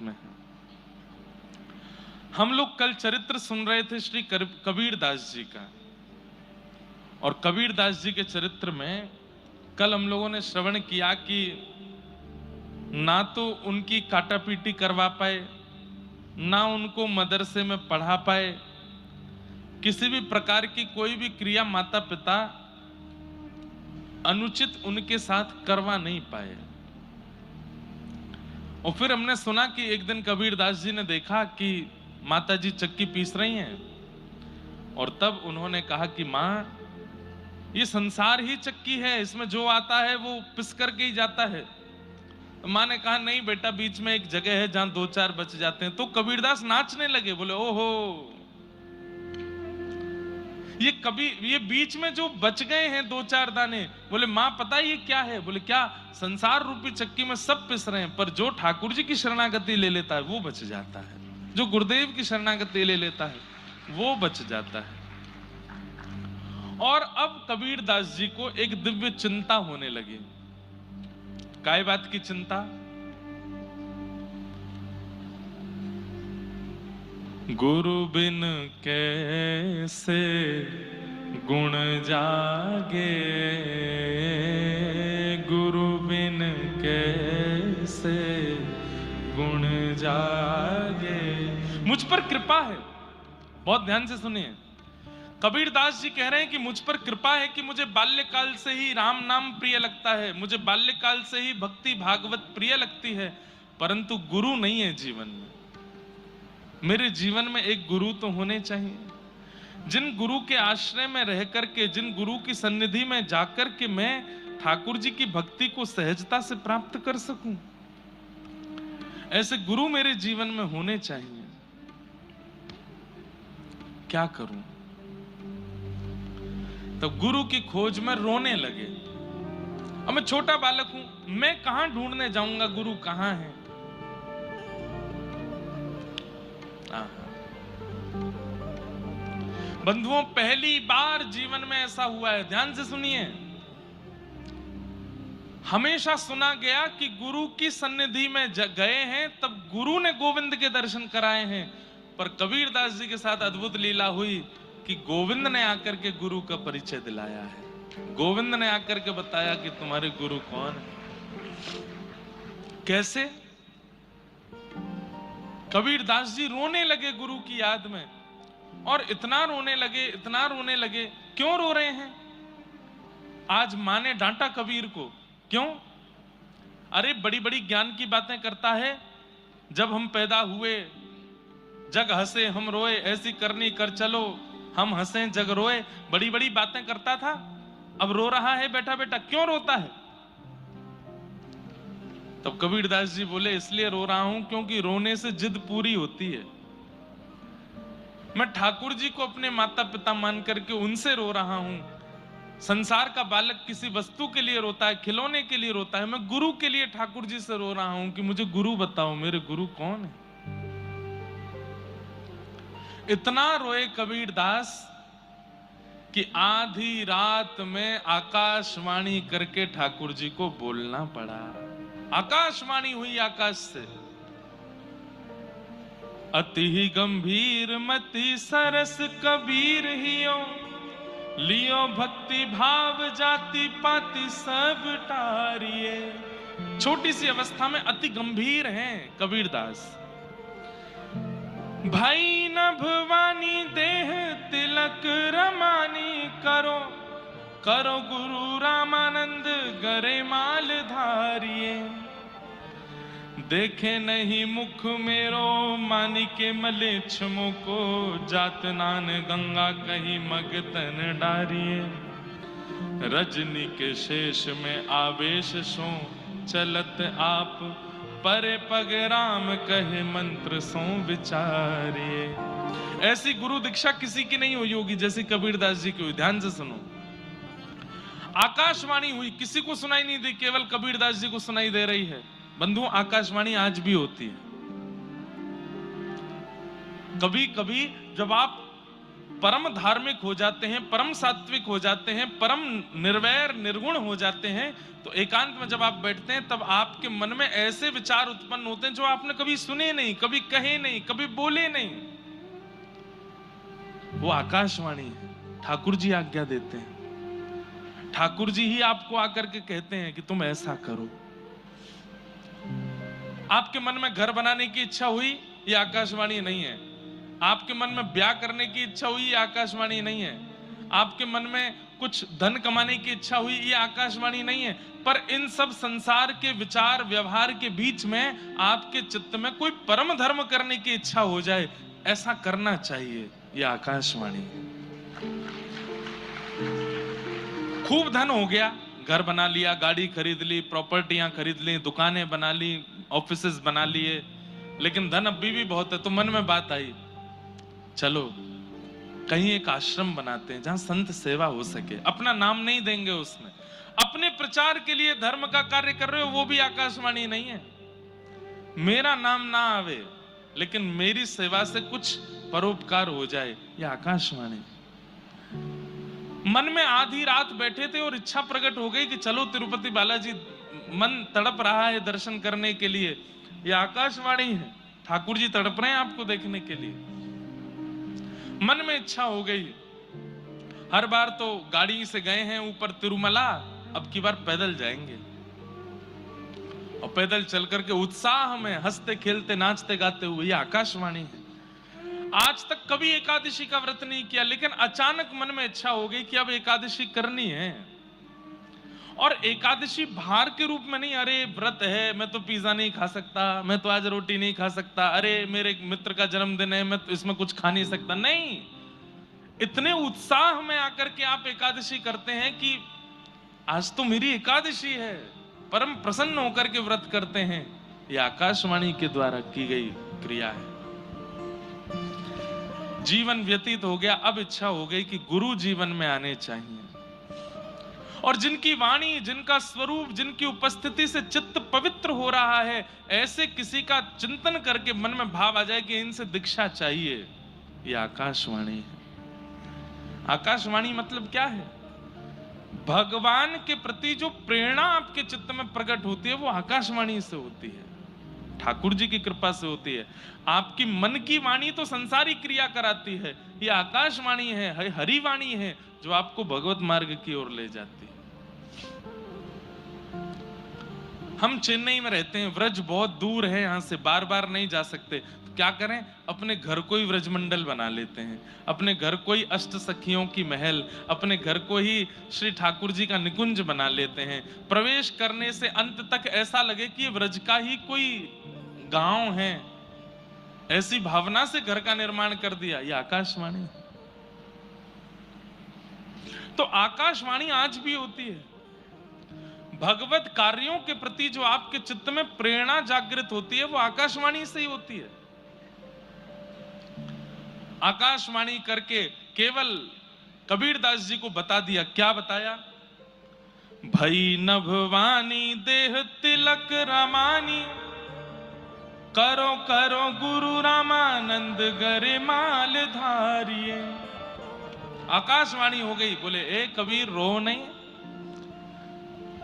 में है। हम लोग कल चरित्र सुन रहे थे श्री कबीर दास जी का, और कबीर दास जी के चरित्र में कल हम लोगों ने श्रवण किया कि ना तो उनकी काटापीटी करवा पाए, ना उनको मदरसे में पढ़ा पाए, किसी भी प्रकार की कोई भी क्रिया माता पिता अनुचित उनके साथ करवा नहीं पाए। और फिर हमने सुना कि एक दिन कबीर दास जी ने देखा कि माता जी चक्की पीस रही हैं, और तब उन्होंने कहा कि माँ, ये संसार ही चक्की है, इसमें जो आता है वो पिस करके ही जाता है। तो माँ ने कहा नहीं बेटा, बीच में एक जगह है जहां 2-4 बच जाते हैं। तो कबीरदास नाचने लगे, बोले ओहो, ये बीच में जो बच गए हैं 2-4 दाने, बोले माँ पता है ये क्या है? बोले क्या? संसार रूपी चक्की में सब पिस रहे हैं, पर जो ठाकुर जी की शरणागति ले लेता है वो बच जाता है, जो गुरुदेव की शरणागति ले लेता है वो बच जाता है। और अब कबीर दास जी को एक दिव्य चिंता होने लगी। काय बात की चिंता? गुरु बिन कैसे गुण जागे, गुरु बिन कैसे गुण जागे। मुझ पर कृपा है, बहुत ध्यान से सुनिए। कबीर दास जी कह रहे हैं कि मुझ पर कृपा है कि मुझे बाल्यकाल से ही राम नाम प्रिय लगता है, मुझे बाल्यकाल से ही भक्ति भागवत प्रिय लगती है, परंतु गुरु नहीं है जीवन में। मेरे जीवन में एक गुरु तो होने चाहिए, जिन गुरु के आश्रय में रह करके, जिन गुरु की सन्निधि में जाकर के मैं ठाकुर जी की भक्ति को सहजता से प्राप्त कर सकूं। ऐसे गुरु मेरे जीवन में होने चाहिए। क्या करूं? तो गुरु की खोज में रोने लगे। अब मैं छोटा बालक हूं, मैं कहां ढूंढने जाऊंगा गुरु कहां है? बंधुओं, पहली बार जीवन में ऐसा हुआ है, ध्यान से सुनिए। हमेशा सुना गया कि गुरु की सन्निधि में गए हैं तब गुरु ने गोविंद के दर्शन कराए हैं, पर कबीर दास जी के साथ अद्भुत लीला हुई कि गोविंद ने आकर के गुरु का परिचय दिलाया है। गोविंद ने आकर के बताया कि तुम्हारे गुरु कौन है। कैसे? कबीर दास जी रोने लगे गुरु की याद में, और इतना रोने लगे, इतना रोने लगे। क्यों रो रहे हैं? आज मां ने डांटा कबीर को। क्यों? अरे बड़ी बड़ी ज्ञान की बातें करता है। जब हम पैदा हुए जग हंसे हम रोए, ऐसी करनी कर चलो हम हंसे जग रोए, बड़ी बड़ी बातें करता था, अब रो रहा है बेटा बेटा। क्यों रोता है? तब कबीर दास जी बोले इसलिए रो रहा हूं क्योंकि रोने से जिद पूरी होती है। मैं ठाकुर जी को अपने माता पिता मान करके उनसे रो रहा हूं। संसार का बालक किसी वस्तु के लिए रोता है, खिलौने के लिए रोता है, मैं गुरु के लिए ठाकुर जी से रो रहा हूं कि मुझे गुरु बताओ, मेरे गुरु कौन है। इतना रोए कबीर दास कि आधी रात में आकाशवाणी करके ठाकुर जी को बोलना पड़ा। आकाशवाणी हुई आकाश से, अति ही गंभीर मति सरस कबीर हियो, लियो भक्ति भाव जाति पाति सब टारिये। छोटी सी अवस्था में अति गंभीर हैं कबीर दास। भाई न भवानी देह तिलक रमानी करो, करो गुरु रामानंद गरे माल धारिये। देखे नहीं मुख मेरो मानी के मले छमो को, जात नान गंगा कहीं मगतन डारिये। रजनी के शेष में आवेश सो चलत आप, परे पग राम कहे मंत्र सो विचारिये। ऐसी गुरु दीक्षा किसी की नहीं हुई होगी जैसी कबीर दास जी की हुई। ध्यान से सुनो। आकाशवाणी हुई, किसी को सुनाई नहीं दी, केवल कबीर दास जी को सुनाई दे रही है। बंधुओं, आकाशवाणी आज भी होती है। कभी कभी जब आप परम धार्मिक हो जाते हैं, परम सात्विक हो जाते हैं, परम निर्वैर निर्गुण हो जाते हैं, तो एकांत में जब आप बैठते हैं तब आपके मन में ऐसे विचार उत्पन्न होते हैं जो आपने कभी सुने नहीं, कभी कहे नहीं, कभी बोले नहीं। वो आकाशवाणी है। ठाकुर जी आज्ञा देते हैं, ठाकुर जी ही आपको आकर के कहते हैं कि तुम ऐसा करो। आपके मन में घर बनाने की इच्छा हुई, ये आकाशवाणी नहीं है। आपके मन में ब्याह करने की इच्छा हुई, ये आकाशवाणी नहीं है। आपके मन में कुछ धन कमाने की इच्छा हुई, ये आकाशवाणी नहीं है। पर इन सब संसार के विचार व्यवहार के बीच में आपके चित्त में कोई परम धर्म करने की इच्छा हो जाए, ऐसा करना चाहिए, ये आकाशवाणी है। खूब धन हो गया, घर बना लिया, गाड़ी खरीद ली, प्रॉपर्टियां खरीद ली, दुकानें बना ली, ऑफिसेस बना लिए, लेकिन धन अभी भी बहुत है। तो मन में बात आई, चलो कहीं एक आश्रम बनाते हैं जहां संत सेवा हो सके। अपना नाम नहीं देंगे उसमें, अपने प्रचार के लिए धर्म का कार्य कर रहे हो, वो भी आकाशवाणी नहीं है। मेरा नाम ना आवे लेकिन मेरी सेवा से कुछ परोपकार हो जाए, ये आकाशवाणी। मन में आधी रात बैठे थे और इच्छा प्रकट हो गई कि चलो तिरुपति बालाजी, मन तड़प रहा है दर्शन करने के लिए, ये आकाशवाणी है। ठाकुर जी तड़प रहे हैं आपको देखने के लिए। मन में इच्छा हो गई। हर बार तो गाड़ी से गए हैं ऊपर तिरुमला, अब की बार पैदल जाएंगे, और पैदल चल करके उत्साह में हंसते खेलते नाचते गाते हुए, ये आकाशवाणी है। आज तक कभी एकादशी का व्रत नहीं किया, लेकिन अचानक मन में इच्छा हो गई कि अब एकादशी करनी है। और एकादशी भार के रूप में नहीं, अरे व्रत है मैं तो पिज्जा नहीं खा सकता, मैं तो आज रोटी नहीं खा सकता, अरे मेरे मित्र का जन्मदिन है मैं तो इसमें कुछ खा नहीं सकता। नहीं, इतने उत्साह में आकर के आप एकादशी करते हैं कि आज तो मेरी एकादशी है, परम प्रसन्न होकर के व्रत करते हैं। यह आकाशवाणी के द्वारा की गई क्रिया है। जीवन व्यतीत हो गया, अब इच्छा हो गई कि गुरु जीवन में आने चाहिए, और जिनकी वाणी, जिनका स्वरूप, जिनकी उपस्थिति से चित्त पवित्र हो रहा है, ऐसे किसी का चिंतन करके मन में भाव आ जाए कि इनसे दीक्षा चाहिए, ये आकाशवाणी है। आकाशवाणी मतलब क्या है? भगवान के प्रति जो प्रेरणा आपके चित्त में प्रकट होती है वो आकाशवाणी से होती है, ठाकुर जी की कृपा से होती है। आपकी मन की वाणी तो संसारी क्रिया कराती है, ये आकाशवाणी है, हरिवाणी है, जो आपको भगवत मार्ग की ओर ले जाती है। हम चेन्नई में रहते हैं, व्रज बहुत दूर है यहाँ से, बार बार नहीं जा सकते, तो क्या करें, अपने घर को ही व्रजमंडल बना लेते हैं, अपने घर को ही अष्ट सखियों की महल, अपने घर को ही श्री ठाकुर जी का निकुंज बना लेते हैं। प्रवेश करने से अंत तक ऐसा लगे कि ये व्रज का ही कोई गांव है, ऐसी भावना से घर का निर्माण कर दिया, ये आकाशवाणी। तो आकाशवाणी आज भी होती है। भगवत कार्यों के प्रति जो आपके चित्त में प्रेरणा जागृत होती है वो आकाशवाणी से ही होती है। आकाशवाणी करके केवल कबीरदास जी को बता दिया, क्या बताया? भई नभवानी देह तिलक रामानी, करो करो गुरु रामानंद गरे माल धारिये। आकाशवाणी हो गई। बोले ए कबीर रो नहीं,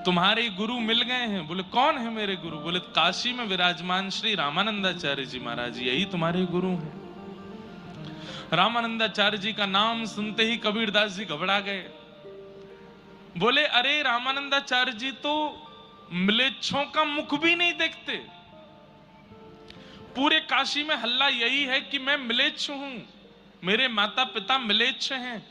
तुम्हारे गुरु मिल गए हैं। बोले कौन है मेरे गुरु? बोले काशी में विराजमान श्री रामानंदाचार्य जी महाराज, यही तुम्हारे गुरु हैं। रामानंदाचार्य जी का नाम सुनते ही कबीरदास जी घबरा गए। बोले अरे रामानंदाचार्य जी तो म्लेच्छों का मुख भी नहीं देखते, पूरे काशी में हल्ला यही है कि मैं म्लेच्छ हूं, मेरे माता पिता म्लेच्छ हैं,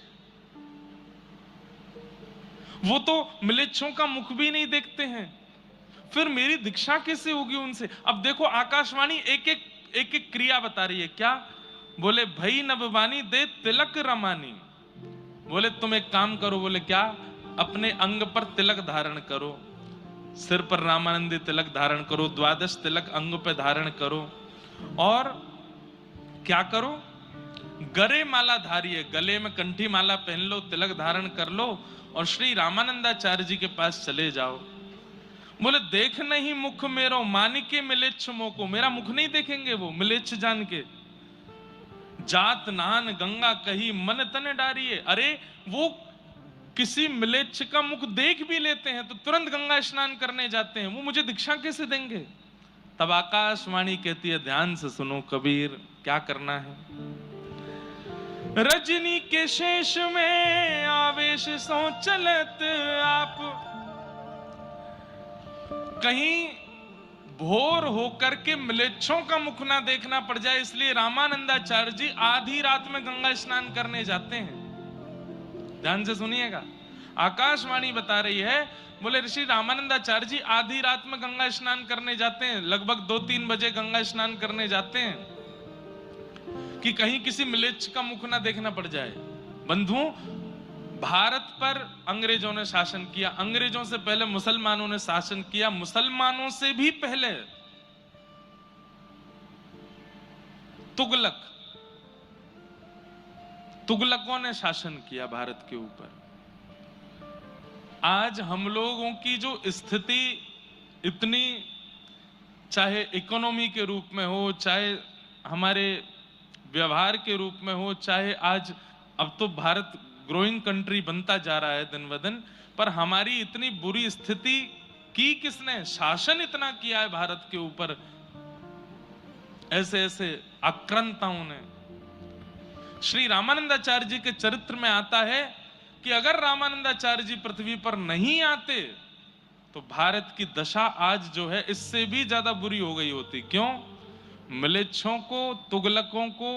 वो तो म्लेच्छों का मुख भी नहीं देखते हैं, फिर मेरी दीक्षा कैसे होगी उनसे? अब देखो आकाशवाणी एक एक क्रिया बता रही है। क्या? बोले भई नभवानी दे तिलक रमानी। बोले तुम एक काम करो। बोले क्या? अपने अंग पर तिलक धारण करो, सिर पर रामानंदी तिलक धारण करो, 12 तिलक अंग पे धारण करो, और क्या करो? गरे माला धारिये, गले में कंठी माला पहन लो, तिलक धारण कर लो, और श्री रामानंदाचार्य जी के पास चले जाओ। बोले देख नहीं मुख मेरो मानिके मिलेच्छ मोको, मेरा मुख नहीं देखेंगे वो मिलेच्छ जान के। जात नान गंगा कही मन तने डारिये। अरे वो किसी म्लेच्छ का मुख देख भी लेते हैं तो तुरंत गंगा स्नान करने जाते हैं, वो मुझे दीक्षा कैसे देंगे? तब आकाशवाणी कहती है, ध्यान से सुनो कबीर, क्या करना है। रजनी के शेष में आवेश सो चलत आप, कहीं भोर होकर के म्लेच्छों का मुख ना देखना पड़ जाए, इसलिए रामानंदाचार्य जी आधी रात में गंगा स्नान करने जाते हैं। ध्यान से सुनिएगा, आकाशवाणी बता रही है, बोले ऋषि रामानंदाचार्य जी आधी रात में गंगा स्नान करने जाते हैं, लगभग 2-3 बजे गंगा स्नान करने जाते हैं कि कहीं किसी म्लेच्छ का मुख ना देखना पड़ जाए। बंधुओं, भारत पर अंग्रेजों ने शासन किया, अंग्रेजों से पहले मुसलमानों ने शासन किया, मुसलमानों से भी पहले तुगलकों ने शासन किया भारत के ऊपर। आज हम लोगों की जो स्थिति इतनी, चाहे इकोनॉमी के रूप में हो, चाहे हमारे व्यवहार के रूप में हो, चाहे आज अब तो भारत ग्रोइंग कंट्री बनता जा रहा है दिन ब दिन, पर हमारी इतनी बुरी स्थिति की किसने? शासन इतना किया है भारत के ऊपर, ऐसे ऐसे आक्रांताओं ने। श्री रामानंदाचार्य जी के चरित्र में आता है कि अगर रामानंदाचार्य जी पृथ्वी पर नहीं आते तो भारत की दशा आज जो है इससे भी ज्यादा बुरी हो गई होती। क्यों? म्लेच्छों को, तुगलकों को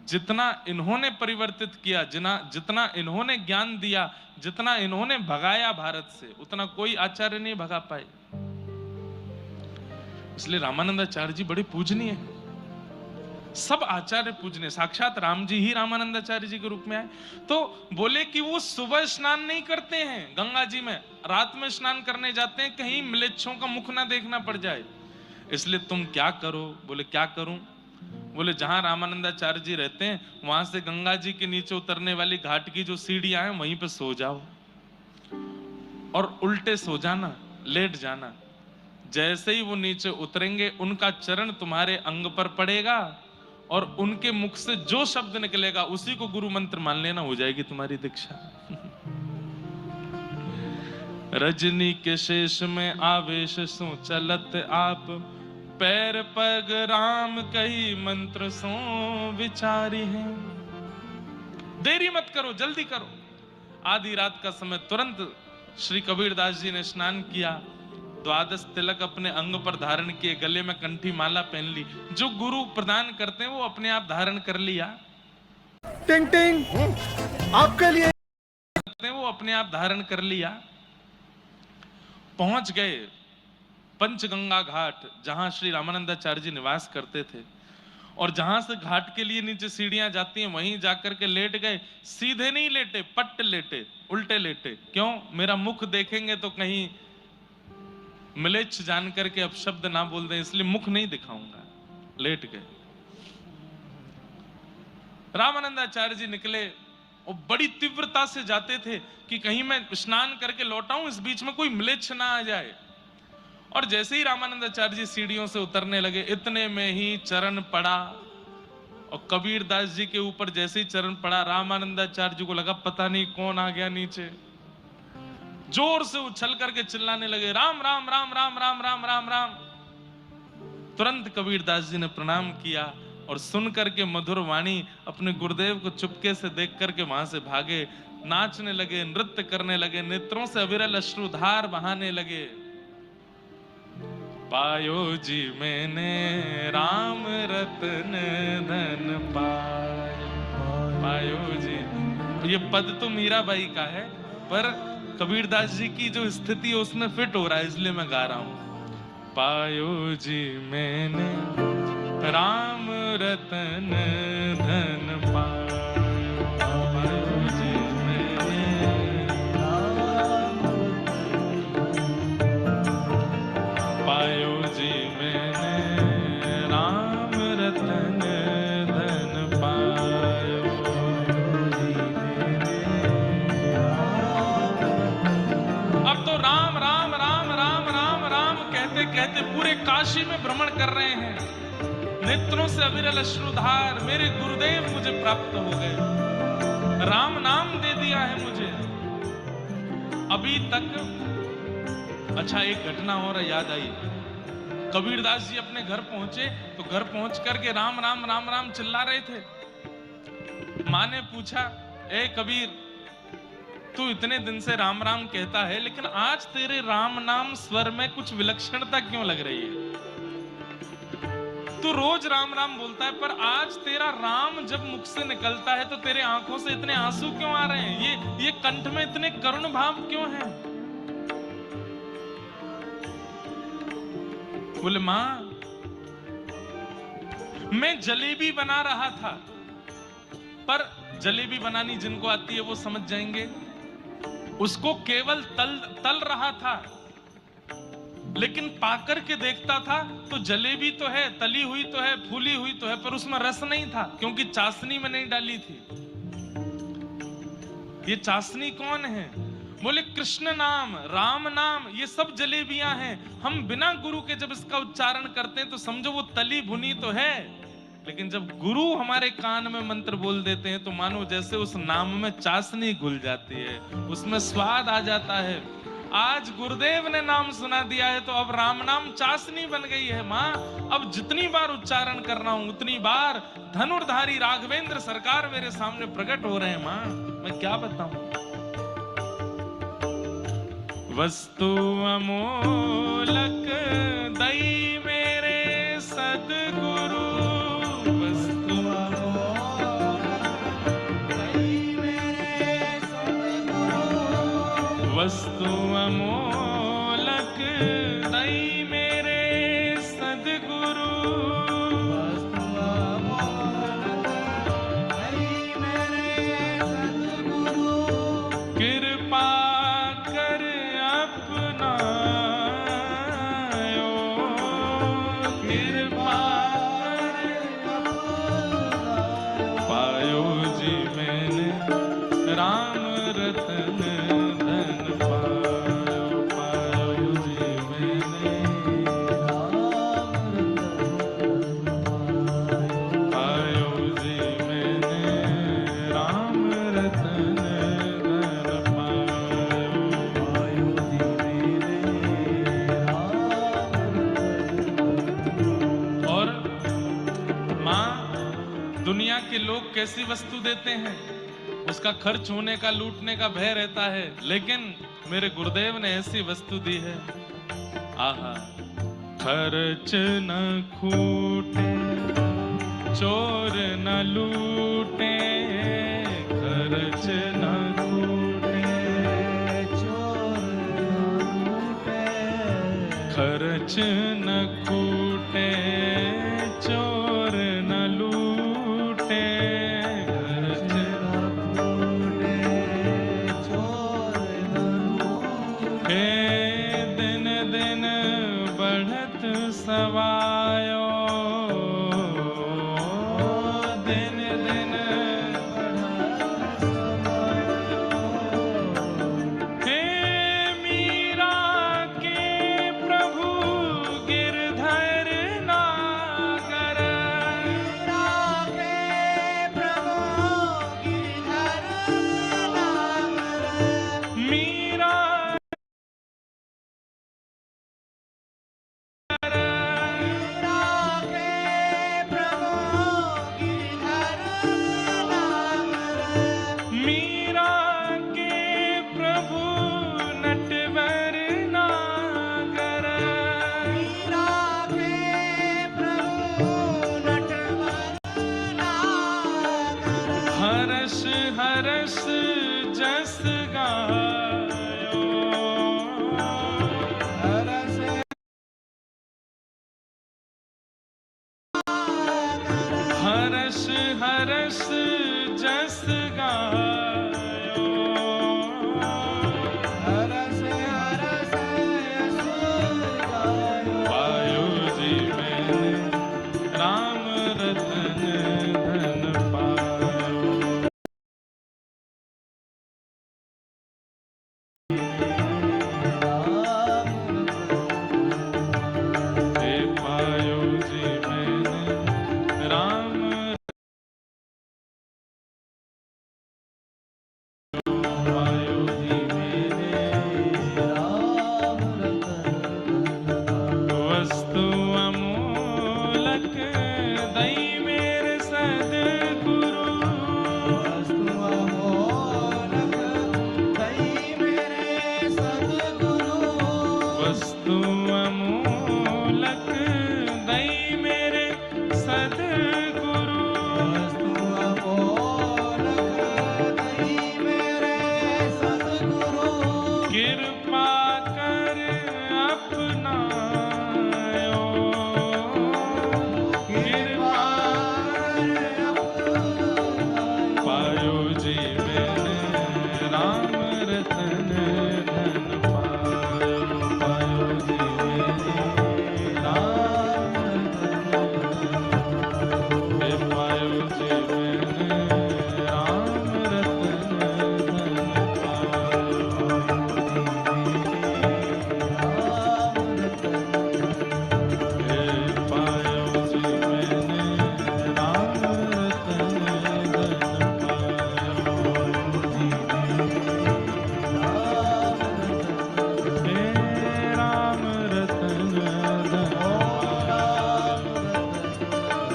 जितना इन्होंने परिवर्तित किया, जितना इन्होंने ज्ञान दिया, जितना इन्होंने भगाया भारत से, उतना कोई आचार्य नहीं भगा पाए। इसलिए रामानंदाचार्य जी बड़े पूजनीय हैं। सब आचार्य पूजनीय, साक्षात राम जी ही रामानंदाचार्य जी के रूप में आए। तो बोले कि वो सुबह स्नान नहीं करते हैं गंगा जी में, रात में स्नान करने जाते हैं, कहीं म्लेच्छों का मुख ना देखना पड़ जाए। इसलिए तुम क्या करो? बोले क्या करूं? बोले जहां रामानंदाचार्य जी रहते हैं वहां से गंगा जी के नीचे उतरने वाली घाट की जो सीढ़ियां हैं वहीं पे सो जाओ और उल्टे सो जाना, लेट जाना। जैसे ही वो नीचे उतरेंगे उनका चरण तुम्हारे अंग पर पड़ेगा और उनके मुख से जो शब्द निकलेगा उसी को गुरु मंत्र मान लेना, हो जाएगी तुम्हारी दीक्षा। रजनी के शेष में आवेश सो चलत आप, पैर पग राम कही मंत्र सो विचारी है। देरी मत करो, जल्दी करो। आधी रात का समय, तुरंत श्री कबीरदास जी ने स्नान किया, द्वादश तिलक अपने अंग पर धारण किए, गले में कंठी माला पहन ली, जो गुरु प्रदान करते हैं वो अपने आप धारण कर लिया। टिंग टिंग आपके लिए वो अपने आप धारण कर लिया। पहुंच गए पंचगंगा घाट, जहां श्री रामानंदाचार्य जी निवास करते थे, और जहां से घाट के लिए नीचे सीढ़ियां जाती हैं वहीं जाकर के लेट गए। सीधे नहीं लेटे, पट्ट लेटे, उल्टे लेटे। क्यों? मेरा मुख देखेंगे तो कहीं म्लेच्छ जान करके अब शब्द ना बोल दें, इसलिए मुख नहीं दिखाऊंगा। लेट गए। रामानंदाचार्य जी निकले और बड़ी तीव्रता से जाते थे कि कहीं मैं स्नान करके लौटाऊं, इस बीच में कोई म्लेच्छ ना आ जाए। और जैसे ही रामानंदाचार्य जी सीढ़ियों से उतरने लगे, इतने में ही चरण पड़ा, और कबीरदास जी के ऊपर जैसे ही चरण पड़ा, रामानंदाचार्य जी को लगा पता नहीं कौन आ गया नीचे। जोर से उछल करके चिल्लाने लगे, राम राम राम राम राम राम राम राम। तुरंत कबीरदास जी ने प्रणाम किया और सुन करके मधुर वाणी अपने गुरुदेव को चुपके से देख करके वहां से भागे, नाचने लगे, नृत्य करने लगे, नेत्रों से अविरल अश्रुधार बहाने लगे। पायो जी मैंने राम रतन धन पायो जी। ये पद तो मीराबाई का है, पर कबीरदास जी की जो स्थिति है उसमें फिट हो रहा है, इसलिए मैं गा रहा हूं। पायो जी मैंने राम रतन धन पायो जी मैंने पायो जी मैंने राम रतन धन पायो। अब तो राम राम राम राम राम राम कहते कहते पूरे काशी में भ्रमण कर रहे हैं। नेत्रों से अविरल अश्रुधार मेरे गुरुदेव मुझे प्राप्त हो गए, राम नाम दे दिया है मुझे अभी तक। अच्छा, एक घटना और याद आई। कबीरदास जी अपने घर पहुंचे तो घर पहुंच करके राम राम राम राम चिल्ला रहे थे। मां ने पूछा, ए कबीर, तू इतने दिन से राम राम कहता है, लेकिन आज तेरे राम नाम स्वर में कुछ विलक्षणता क्यों लग रही है? तू रोज राम राम बोलता है, पर आज तेरा राम जब मुख से निकलता है तो तेरे आंखों से इतने आंसू क्यों आ रहे हैं? ये कंठ में इतने करुण भाव क्यों हैं? बोले, मां, मैं जलेबी बना रहा था, पर जलेबी बनानी जिनको आती है वो समझ जाएंगे, उसको केवल तल रहा था, लेकिन पाकर के देखता था तो जलेबी तो है, तली हुई तो है, फूली हुई तो है, पर उसमें रस नहीं था, क्योंकि चाशनी में नहीं डाली थी। ये चाशनी कौन है? बोले, कृष्ण नाम, राम नाम, ये सब जलेबियां हैं। हम बिना गुरु के जब इसका उच्चारण करते हैं तो समझो वो तली भुनी तो है, लेकिन जब गुरु हमारे कान में मंत्र बोल देते हैं तो मानो जैसे उस नाम में चाशनी घुल जाती है, उसमें स्वाद आ जाता है। आज गुरुदेव ने नाम सुना दिया है तो अब राम नाम चाशनी बन गई है। माँ, अब जितनी बार उच्चारण कर रहा हूं उतनी बार धनुर्धारी राघवेंद्र सरकार मेरे सामने प्रकट हो रहे हैं। माँ, मैं क्या बताऊं? वस्तु अमोलक दई मेरे सद्गुरु, वस्तु वस्तु अमोलक दई मेरे सद्गुरु, कृपा कर अपनायो, कृपा पायो जी मैंने राम रतन धन पायो, पायो जी मैंने पायो जी मैंने राम रतन धन पायो, और मां, दुनिया के लोग कैसी वस्तु देते हैं, उसका खर्च होने का, लूटने का भय रहता है, लेकिन मेरे गुरुदेव ने ऐसी वस्तु दी है, आहा, खर्च न खूटे, चोर न लूटे, खर्च न खूटे, चोर न लूटे, खर्च न खूटे, चोर न लूटे, खर्च न खूटे, चोर न लूटे, दिन दिन बढ़त सवायो, दिन दिन बढ़त सवायो, हे मीरा के प्रभु गिरधर नागर, मीरा के प्रभु गिरधर नागर, मीरा मीरा के प्रभु नटवर नागर, मीरा के प्रभु नटवर नागर, हरस हरस जस गायो, हरस हरस हरस जस गायो, हरस हरस जस गायो, पायो जी मैंने राम रतन धन पायो, हे पायो जी मैंने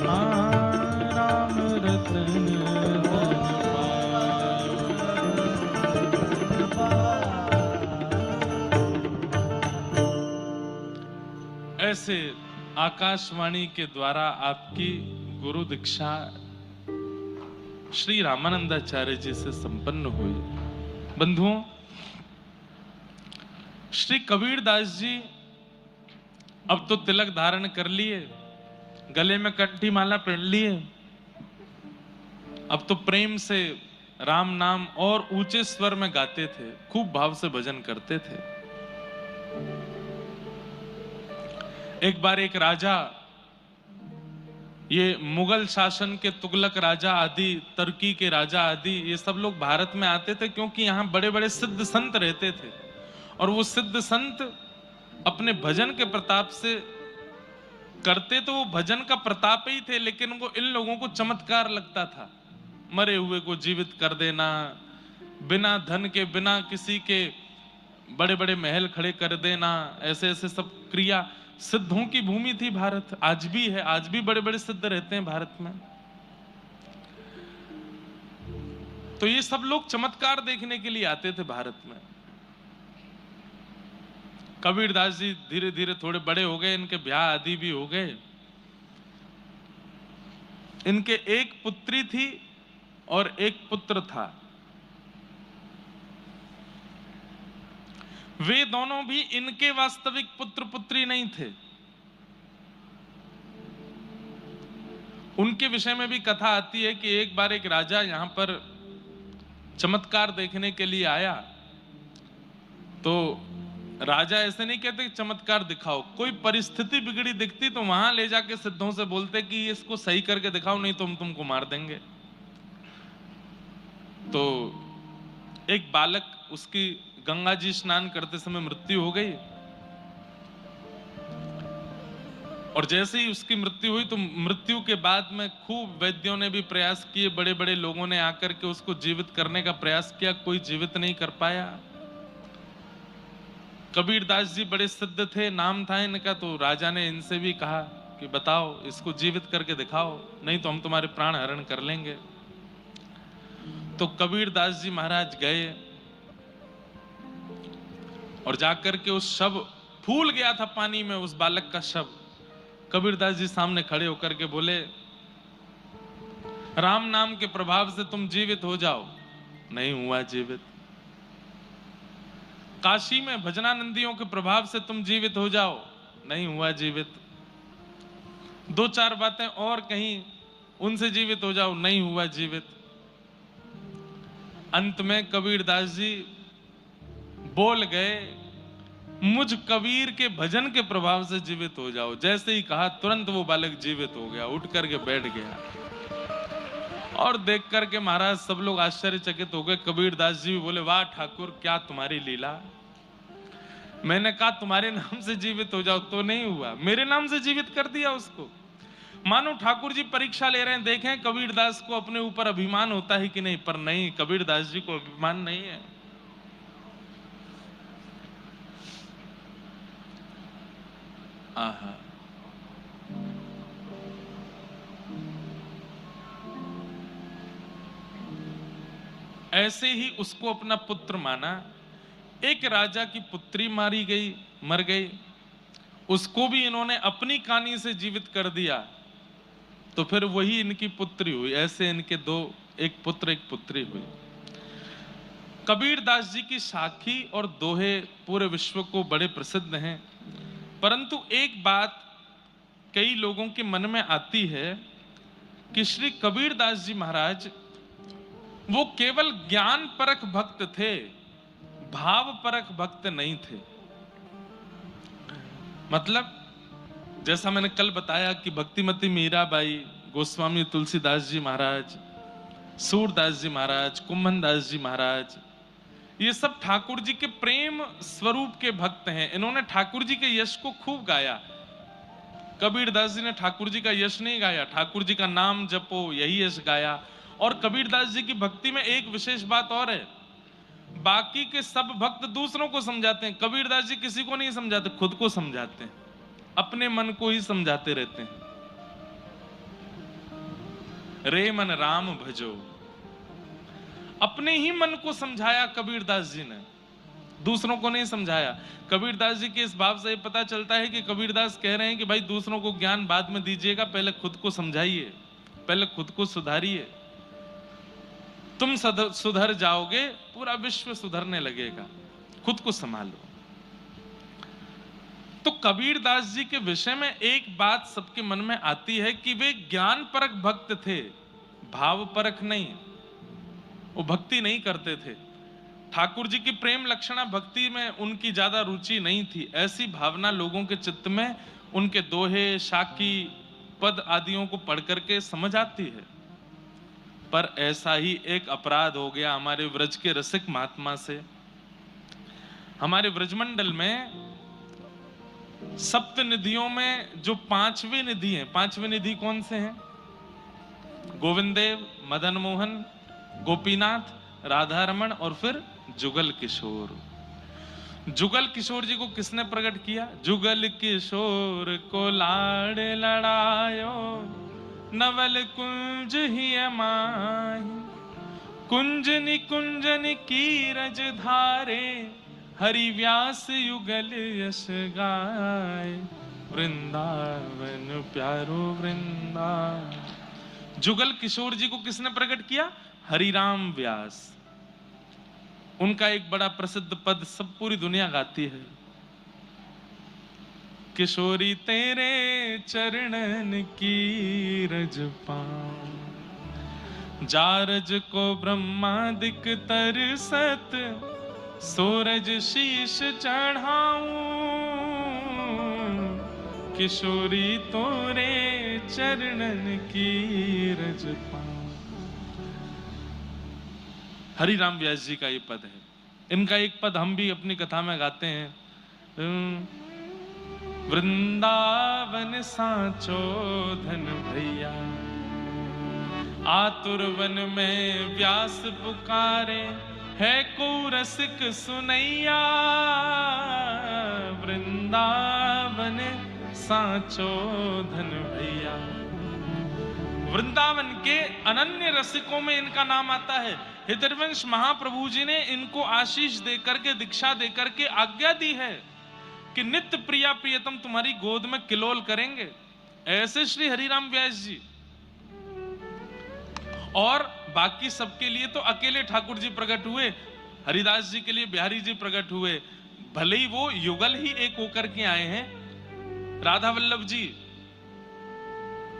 राम रतन ऐसे आकाशवाणी के द्वारा आपकी गुरु दीक्षा श्री रामानंदाचार्य जी से संपन्न हुई। बंधुओं, श्री कबीरदास जी अब तो तिलक धारण कर लिए, गले में कंठी माला पहन लिए, अब तो प्रेम से राम नाम और ऊंचे स्वर में गाते थे, खूब भाव से भजन करते थे। एक बार एक राजा, ये मुगल शासन के तुगलक राजा आदि, तुर्की के राजा आदि, ये सब लोग भारत में आते थे क्योंकि यहाँ बड़े बड़े सिद्ध संत रहते थे, और वो सिद्ध संत अपने भजन के प्रताप से करते तो वो भजन का प्रताप ही थे, लेकिन वो इन लोगों को चमत्कार लगता था। मरे हुए को जीवित कर देना, बिना धन के, बिना किसी के बड़े बड़े महल खड़े कर देना, ऐसे ऐसे सब क्रिया। सिद्धों की भूमि थी भारत, आज भी है, आज भी बड़े बड़े सिद्ध रहते हैं भारत में। तो ये सब लोग चमत्कार देखने के लिए आते थे भारत में। कबीरदास जी धीरे धीरे थोड़े बड़े हो गए, इनके ब्याह आदि भी हो गए। इनके एक पुत्री थी और एक पुत्र था। वे दोनों भी इनके वास्तविक पुत्र पुत्री नहीं थे। उनके विषय में भी कथा आती है कि एक बार एक राजा यहां पर चमत्कार देखने के लिए आया, तो राजा ऐसे नहीं कहते कि चमत्कार दिखाओ, कोई परिस्थिति बिगड़ी दिखती तो वहां ले जाके सिद्धों से बोलते कि इसको सही करके दिखाओ, नहीं तो हम तुमको मार देंगे। तो एक बालक, उसकी गंगा जी स्नान करते समय मृत्यु हो गई, और जैसे ही उसकी मृत्यु हुई तो मृत्यु के बाद में खूब वैद्यों ने भी प्रयास किए, बड़े बड़े लोगों ने आकर के उसको जीवित करने का प्रयास किया, कोई जीवित नहीं कर पाया। कबीरदास जी बड़े सिद्ध थे, नाम था इनका, तो राजा ने इनसे भी कहा कि बताओ, इसको जीवित करके दिखाओ, नहीं तो हम तुम्हारे प्राण हरण कर लेंगे। तो कबीरदास जी महाराज गए और जाकर के उस शव, फूल गया था पानी में उस बालक का शव, कबीरदास जी सामने खड़े होकर के बोले, राम नाम के प्रभाव से तुम जीवित हो जाओ। नहीं हुआ जीवित। काशी में भजनानंदियों के प्रभाव से तुम जीवित हो जाओ। नहीं हुआ जीवित। दो चार बातें और कहीं, उनसे जीवित हो जाओ। नहीं हुआ जीवित। अंत में कबीरदास जी बोल गए, मुझ कबीर के भजन के प्रभाव से जीवित हो जाओ। जैसे ही कहा तुरंत वो बालक जीवित हो गया, उठ करके बैठ गया। और देख करके महाराज सब लोग आश्चर्यचकित हो गए। कबीरदास जी भी बोले, वाह ठाकुर, क्या तुम्हारी लीला। मैंने कहा तुम्हारे नाम से जीवित हो जाओ, तो नहीं हुआ, मेरे नाम से जीवित कर दिया उसको। मानो ठाकुर जी परीक्षा ले रहे हैं, देखें कबीरदास को अपने ऊपर अभिमान होता है कि नहीं। पर नहीं, कबीरदास जी को अभिमान नहीं है। आहा, ऐसे ही उसको अपना पुत्र माना। एक राजा की पुत्री मारी गई, मर गई, उसको भी इन्होंने अपनी कानी से जीवित कर दिया, तो फिर वही इनकी पुत्री हुई। ऐसे इनके दो, एक पुत्र एक पुत्री हुई। कबीरदास जी की साखी और दोहे पूरे विश्व को बड़े प्रसिद्ध हैं, परंतु एक बात कई लोगों के मन में आती है कि श्री कबीरदास जी महाराज वो केवल ज्ञान परक भक्त थे, भाव परक भक्त नहीं थे। मतलब जैसा मैंने कल बताया कि भक्तिमती मीराबाई, गोस्वामी तुलसीदास जी महाराज, सूरदास जी महाराज, कुंभनदास जी महाराज, ये सब ठाकुर जी के प्रेम स्वरूप के भक्त हैं। इन्होंने ठाकुर जी के यश को खूब गाया। कबीरदास जी ने ठाकुर जी का यश नहीं गाया, ठाकुर जी का नाम जपो, यही यश गाया। और कबीरदास जी की भक्ति में एक विशेष बात और है, बाकी के सब भक्त दूसरों को समझाते हैं, कबीरदास जी किसी को नहीं समझाते, खुद को समझाते हैं, अपने मन को ही समझाते रहते हैं। रे मन राम भजो। अपने ही मन को समझाया कबीरदास जी ने, दूसरों को नहीं समझाया। कबीरदास जी के इस भाव से पता चलता है कि कबीरदास कह रहे हैं कि भाई दूसरों को ज्ञान बाद में दीजिएगा, पहले खुद को समझाइए, पहले खुद को सुधारिए। तुम सुधर जाओगे, पूरा विश्व सुधरने लगेगा। खुद को संभालो। तो कबीरदास जी के विषय में एक बात सबके मन में आती है कि वे ज्ञान परक भक्त थे, भाव परक नहीं। वो भक्ति नहीं करते थे। ठाकुर जी की प्रेम लक्षणा भक्ति में उनकी ज्यादा रुचि नहीं थी। ऐसी भावना लोगों के चित्त में उनके दोहे, शाकी, पद आदियों को पढ़ करके समझ आती है। पर ऐसा ही एक अपराध हो गया हमारे व्रज के रसिक महात्मा से। हमारे व्रजमंडल में सप्त निधियों में जो पांचवी निधि है, पांचवी निधि कौन से हैं? गोविंद देव, मदन मोहन, गोपीनाथ, राधा रमन और फिर जुगल किशोर। जुगल किशोर जी को किसने प्रकट किया? जुगल किशोर को लाड़ लड़ायो, नवल कुंज ही माही, कुंजनि कुंजनि कीरज धारे, हरि व्यास युगल यश गाय, वृंदावन प्यारो वृंदावन। जुगल किशोर जी को किसने प्रकट किया? हरिराम व्यास। उनका एक बड़ा प्रसिद्ध पद सब पूरी दुनिया गाती है। किशोरी तेरे चरणन की रज पाऊं, जारज को ब्रह्मादिक तरसत, सूरज शीश चढ़ाऊं, किशोरी तोरे चरणन की रज पाऊं। हरिराम व्यास जी का ये पद है। इनका एक पद हम भी अपनी कथा में गाते हैं। वृंदावन सांचो धन भैया, आतुर वन में व्यास पुकारे, है को रसिक सुनैया, वृंदावन सांचो धन भैया। वृंदावन के अनन्य रसिकों में इनका नाम आता है। हितवंश महाप्रभु जी ने इनको आशीष देकर के, दीक्षा देकर के आज्ञा दी है कि नित्य प्रिया प्रियतम तुम्हारी गोद में किलोल करेंगे। ऐसे श्री हरिराम व्यास जी। और बाकी सबके लिए तो अकेले ठाकुर जी प्रकट हुए, हरिदास जी के लिए बिहारी जी प्रकट हुए। भले ही वो युगल ही एक होकर के आए हैं। राधा वल्लभ जी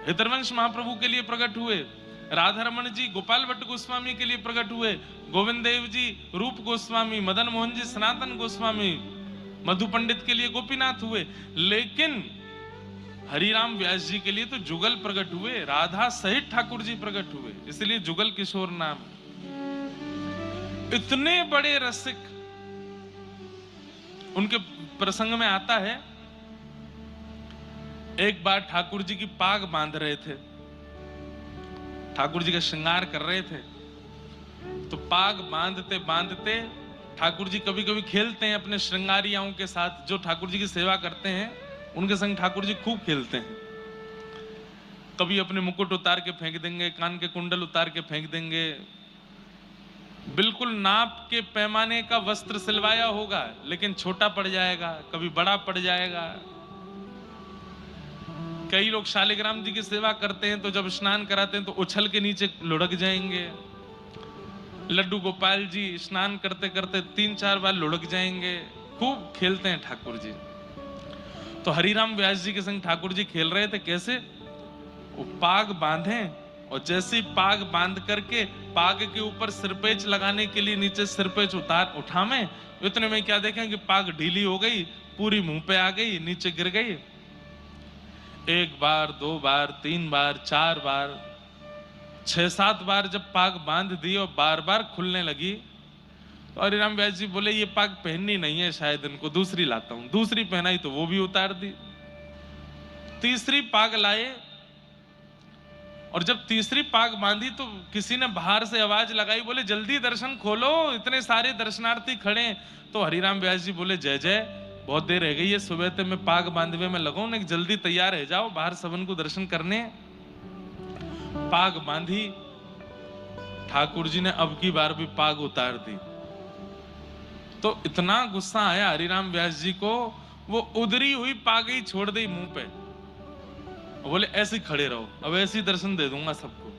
हितवंश महाप्रभु के लिए प्रकट हुए, राधा रमन जी गोपाल भट्ट गोस्वामी के लिए प्रकट हुए, गोविंद देव जी रूप गोस्वामी, मदन मोहन जी सनातन गोस्वामी, मधु पंडित के लिए गोपीनाथ हुए। लेकिन हरिराम व्यास जी के लिए तो जुगल प्रकट हुए, राधा सहित ठाकुर जी प्रकट हुए, इसलिए जुगल किशोर नाम। इतने बड़े रसिक। उनके प्रसंग में आता है, एक बार ठाकुर जी की पाग बांध रहे थे, ठाकुर जी का श्रृंगार कर रहे थे। तो पाग बांधते बांधते ठाकुर जी कभी कभी खेलते हैं अपने श्रृंगारियाओं के साथ। जो ठाकुर जी की सेवा करते हैं उनके संग ठाकुर जी खूब खेलते हैं। कभी अपने मुकुट उतार के फेंक देंगे, कान के कुंडल उतार के फेंक देंगे। बिल्कुल नाप के पैमाने का वस्त्र सिलवाया होगा, लेकिन छोटा पड़ जाएगा, कभी बड़ा पड़ जाएगा। कई लोग शालिग्राम जी की सेवा करते हैं तो जब स्नान कराते हैं तो उछल के नीचे लुढ़क जाएंगे। लड्डू गोपाल जी स्नान करते करते 3-4 बार लुढ़क जाएंगे। खूब खेलते हैं ठाकुर जी। तो हरिराम व्यास जी के संग ठाकुर जी खेल रहे थे। कैसे? वो पाग बांधे और जैसे पाग बांध करके पाग के ऊपर सिरपेच लगाने के लिए नीचे सिरपेच उठावे, इतने में क्या देखें कि पाग ढीली हो गई, पूरी मुंह पे आ गई, नीचे गिर गई। 1 बार 2 बार 3 बार 4 बार 6-7 बार जब पाग बांध दी और बार बार खुलने लगी तो हरिराम व्यास जी बोले ये पाग पहननी नहीं है, शायद इनको दूसरी लाता हूं। दूसरी पहनाई तो वो भी उतार दी। तीसरी पाग लाए और जब तीसरी पाग बांधी तो किसी ने बाहर से आवाज लगाई, बोले जल्दी दर्शन खोलो, इतने सारे दर्शनार्थी खड़े। तो हरिराम व्यास जी बोले जय जय, बहुत देर रह गई है, सुबह तक मैं पाग बांधवे में लगाऊं, जल्दी तैयार रह जाओ, बाहर सबन को दर्शन करने। पाग बांधी। ठाकुर जी ने अब की बार भी पाग उतार दी। तो इतना गुस्सा आया हरिराम व्यास जी को, वो उधरी हुई पाग ही छोड़ दी मुंह पे। बोले ऐसे ही खड़े रहो, अब ऐसे ही दर्शन दे दूंगा सबको।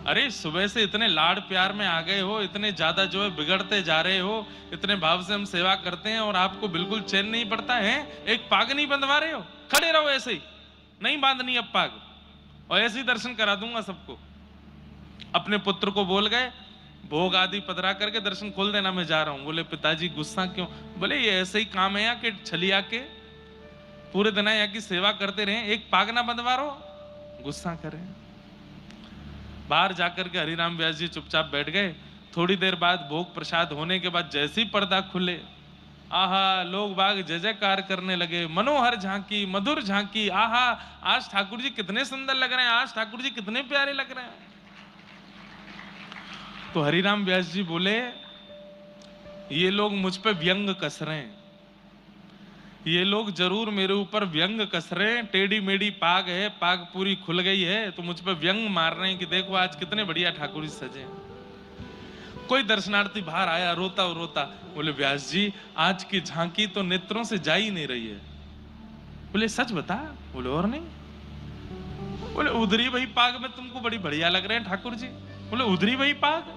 अरे सुबह से इतने लाड प्यार में आ गए हो, इतने ज्यादा जो है बिगड़ते जा रहे हो, इतने भाव से हम सेवा करते हैं और आपको बिल्कुल चैन नहीं पड़ता है। एक पाग नहीं बंधवा रहे हो, खड़े रहो ऐसे ही, नहीं बांधनी अब पाग, और ऐसे ही दर्शन करा दूंगा सबको। अपने पुत्र को बोल गए, भोग आदि पधरा करके दर्शन खोल देना, मैं जा रहा हूं। बोले पिताजी गुस्सा क्यों? बोले ये ऐसे ही काम है कि छलिया के पूरे दिन यहाँ की सेवा करते रहे, एक पाग ना बंधवा रहो, गुस्सा करें। बाहर जाकर के हरिराम व्यास जी चुपचाप बैठ गए। थोड़ी देर बाद भोग प्रसाद होने के बाद जैसे ही पर्दा खुले, आहा, लोग बाग जय जयकार करने लगे। मनोहर झांकी, मधुर झांकी, आहा, आज ठाकुर जी कितने सुंदर लग रहे हैं, आज ठाकुर जी कितने प्यारे लग रहे हैं। तो हरिराम व्यास जी बोले, ये लोग मुझ पे व्यंग कस रहे हैं, ये लोग जरूर मेरे ऊपर व्यंग कस रहे हैं। टेढ़ी मेढ़ी पाग है, पाग पूरी खुल गई है, तो मुझ पे व्यंग मार रहे हैं कि देखो आज कितने बढ़िया ठाकुर जी सजे। कोई दर्शनार्थी बाहर आया रोता रोता, बोले व्यास जी आज की झांकी तो नेत्रों से जा ही नहीं रही है। बोले सच बता? बोले और नहीं। बोले उधरी वही पाग में तुमको बड़ी बढ़िया लग रहे हैं ठाकुर जी। बोले उधरी वही पाग,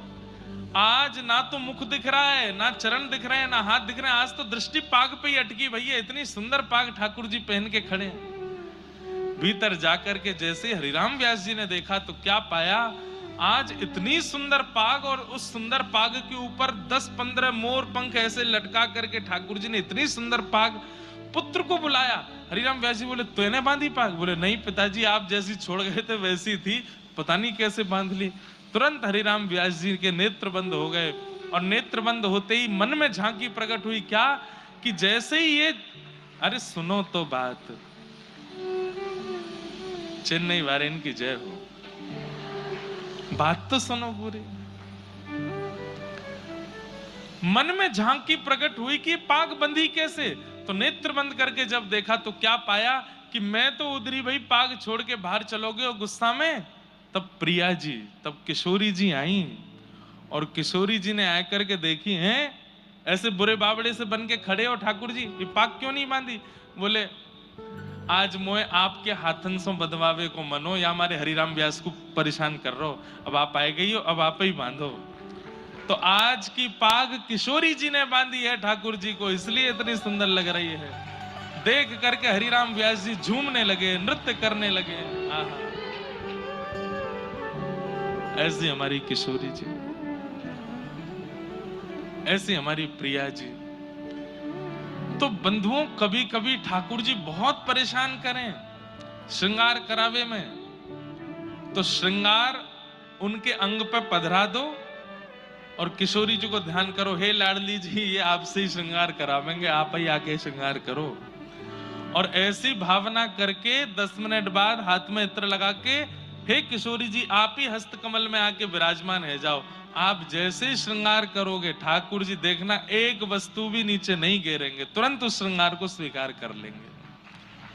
आज ना तो मुख दिख रहा है, ना चरण दिख रहे हैं, ना हाथ दिख रहे हैं, आज तो दृष्टि पाग पे ही अटकी भैया। इतनी सुंदर पाग ठाकुर जी पहन के खड़े हैं। भीतर जाकर के जैसे हरिराम व्यास जी ने देखा तो क्या पाया, आज इतनी सुंदर पाग, और उस सुंदर पाग के ऊपर 10-15 मोर पंख ऐसे लटका करके ठाकुर जी ने इतनी सुंदर पाग। पुत्र को बुलाया, हरिराम व्यास जी बोले तूने बांधी पाग? बोले नहीं पिताजी, आप जैसी छोड़ गए थे वैसी थी, पता नहीं कैसे बांध ली। तुरंत हरिराम व्यास जी के नेत्र बंद हो गए, और नेत्र बंद होते ही मन में झांकी प्रकट हुई, क्या कि जैसे ही ये, अरे सुनो तो बात, चेन्नई वारेन की जय हो, बात तो सुनो पूरी। मन में झांकी प्रकट हुई कि पाग बंधी कैसे। तो नेत्र बंद करके जब देखा तो क्या पाया कि मैं तो उधरी भाई पाग छोड़ के बाहर चलोगे और गुस्सा में। तब प्रिया जी, तब किशोरी जी आई, और किशोरी जी ने आकर के देखी, हैं ऐसे बुरे बावड़े से बन के खड़े हो ठाकुर जी, ये पाग क्यों नहीं बांधी? बोले आज मोए आपके हाथन से बदवावे को मनो, या हमारे हरिराम व्यास को परेशान कर रहे हो, अब आप आए गई हो, अब आप ही बांधो। तो आज की पाग किशोरी जी ने बांधी है ठाकुर जी को, इसलिए इतनी सुंदर लग रही है। देख करके हरिराम व्यास जी झूमने लगे, नृत्य करने लगे। आहा, ऐसी हमारी किशोरी जी, ऐसी हमारी प्रिया जी। तो बंधुओं, कभी कभी ठाकुर जी बहुत परेशान करें श्रृंगार करावे में, तो श्रृंगार उनके अंग पे पधरा दो और किशोरी जी को ध्यान करो, हे लाडली जी ये आपसे ही श्रृंगार करावेंगे, आप ही आके श्रृंगार करो। और ऐसी भावना करके 10 मिनट बाद हाथ में इत्र लगा के, हे किशोरी जी आप ही हस्त कमल में आके विराजमान है जाओ। आप जैसे ही श्रृंगार करोगे ठाकुर जी देखना एक वस्तु भी नीचे नहीं गिरेंगे, तुरंत उस श्रृंगार को स्वीकार कर लेंगे,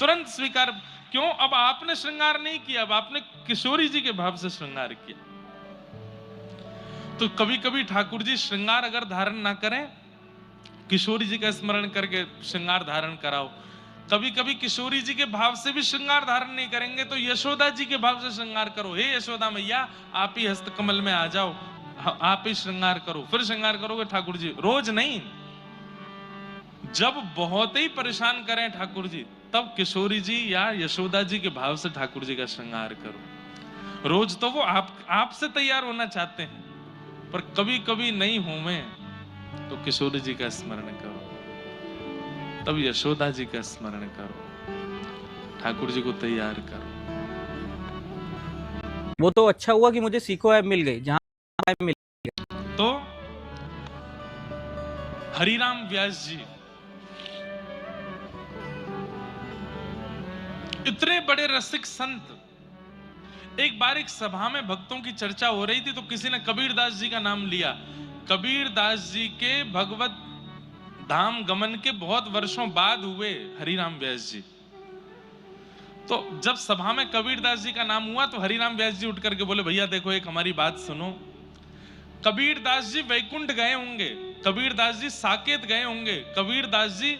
तुरंत स्वीकार। क्यों? अब आपने श्रृंगार नहीं किया, अब आपने किशोरी जी के भाव से श्रृंगार किया। तो कभी कभी ठाकुर जी श्रृंगार अगर धारण ना करें, किशोरी जी का स्मरण करके श्रृंगार धारण कराओ। कभी कभी किशोरी जी के भाव से भी श्रृंगार धारण नहीं करेंगे तो यशोदा जी के भाव से श्रृंगार करो, हे यशोदा मैया आप ही हस्त कमल में आ जाओ, आप ही श्रृंगार करो। फिर श्रृंगार करोगे ठाकुर जी, रोज नहीं। जब बहुत ही परेशान करें ठाकुर जी, तब किशोरी जी या यशोदा जी के भाव से ठाकुर जी का श्रृंगार करो। रोज तो वो आपसे तैयार होना चाहते हैं, पर कभी कभी नहीं हो मैं तो किशोरी जी का स्मरण करो, तब यशोदा जी का स्मरण करो, ठाकुर जी को तैयार करो। वो तो अच्छा हुआ कि मुझे सीखो ऐप मिल गई, जहां ऐप मिल गई। तो हरिराम व्यास जी इतने बड़े रसिक संत, एक बार एक सभा में भक्तों की चर्चा हो रही थी तो किसी ने कबीरदास जी का नाम लिया। कबीरदास जी के भगवत धाम गमन के बहुत वर्षों बाद हुए हरिराम व्यास जी। तो जब सभा में कबीरदास जी का नाम हुआ तो हरिराम व्यास जी उठ करके बोले, भैया देखो एक हमारी बात सुनो। कबीरदास जी वैकुंठ गए होंगे, कबीरदास जी साकेत गए होंगे, कबीरदास जी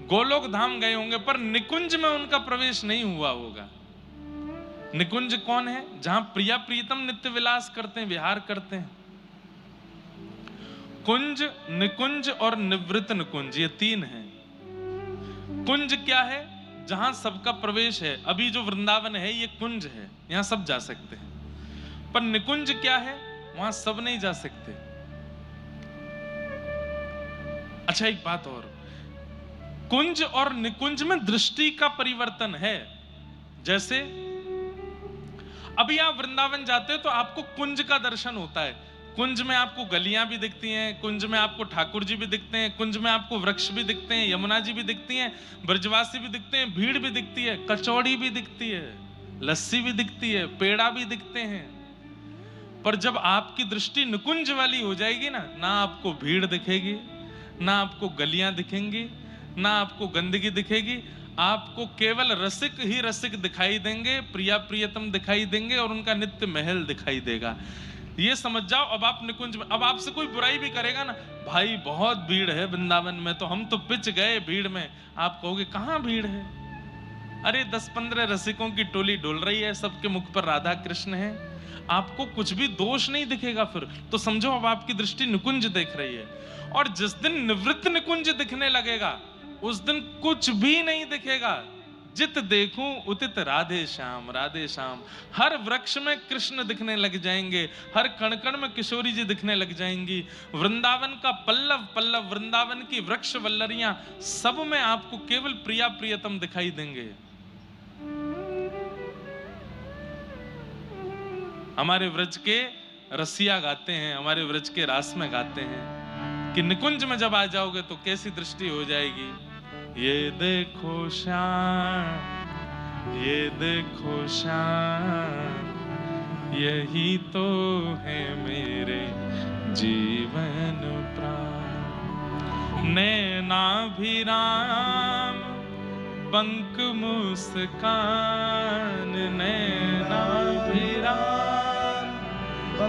गोलोक धाम गए होंगे, पर निकुंज में उनका प्रवेश नहीं हुआ होगा। निकुंज कौन है? जहां प्रिया प्रीतम नित्य विलास करते हैं, विहार करते हैं। कुंज, निकुंज और निवृत्त निकुंज, ये तीन हैं। कुंज क्या है? जहां सबका प्रवेश है। अभी जो वृंदावन है ये कुंज है, यहां सब जा सकते हैं। पर निकुंज क्या है? वहां सब नहीं जा सकते। अच्छा एक बात और, कुंज और निकुंज में दृष्टि का परिवर्तन है। जैसे अभी आप वृंदावन जाते हो तो आपको कुंज का दर्शन होता है। कुंज में आपको गलियां भी दिखती हैं, कुंज में आपको ठाकुर जी भी दिखते हैं, कुंज में आपको वृक्ष भी दिखते हैं, यमुना जी भी दिखती हैं, ब्रजवासी भी दिखते हैं, भीड़ भी दिखती है, कचौड़ी भी दिखती है, लस्सी भी दिखती है, पेड़ा भी दिखते हैं। पर जब आपकी दृष्टि निकुंज वाली हो जाएगी ना आपको भीड़ दिखेगी, ना आपको गलियां दिखेंगी, ना आपको गंदगी दिखेगी। आपको केवल रसिक ही रसिक दिखाई देंगे, प्रिया प्रियतम दिखाई देंगे और उनका नित्य महल दिखाई देगा। ये समझ जाओ। अब आप निकुंज में, अब आपसे कोई बुराई भी करेगा ना, भाई बहुत भीड़ है वृंदावन में, तो हम तो पिच गए भीड़ में। आप कहोगे कहां भीड़ है? अरे 10-15 रसिकों की टोली डोल रही है, सबके मुख पर राधा कृष्ण है। आपको कुछ भी दोष नहीं दिखेगा फिर तो समझो अब आपकी दृष्टि निकुंज देख रही है। और जिस दिन निवृत्त निकुंज दिखने लगेगा उस दिन कुछ भी नहीं दिखेगा। जित देखूं उतित राधे श्याम, राधे श्याम। हर वृक्ष में कृष्ण दिखने लग जाएंगे, हर कण कण में किशोरी जी दिखने लग जाएंगी। वृंदावन का पल्लव पल्लव, वृंदावन की वृक्ष वल्लरियां, सब में आपको केवल प्रिया प्रियतम दिखाई देंगे। हमारे व्रज के रसिया गाते हैं, हमारे व्रज के रास में गाते हैं कि निकुंज में जब आ जाओगे तो कैसी दृष्टि हो जाएगी। ये देखो श्याम, ये देखो श्याम, यही तो है मेरे जीवन प्राण। नैनाभिराम बंक मुस्कान, नैनाभिराम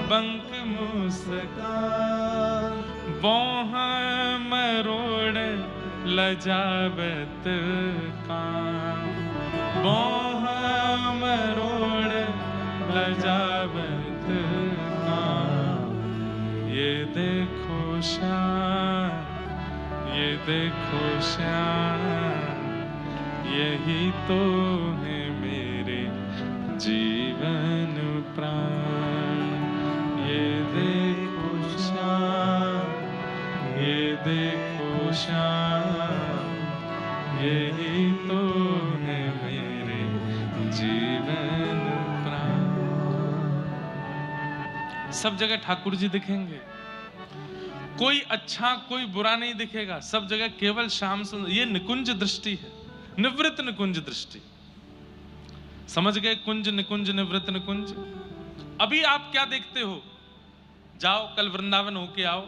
बंक मुस्कान, बोह मरोड़ लजावत काम, बोह मरोड़ लजावत काम। ये देखो श्याम, ये देखो श्याम, यही तो है मेरे जीवन प्राण। ये देखो श्याम, ये देखो श्याम, यही तो है मेरे जीवन प्राण। सब जगह ठाकुर जी दिखेंगे, कोई अच्छा कोई बुरा नहीं दिखेगा, सब जगह केवल श्याम सुंदर। ये निकुंज दृष्टि है, निवृत्त निकुंज दृष्टि। समझ गए? कुंज निकुंज निवृत्त निकुंज। अभी आप क्या देखते हो? जाओ कल वृंदावन होके आओ,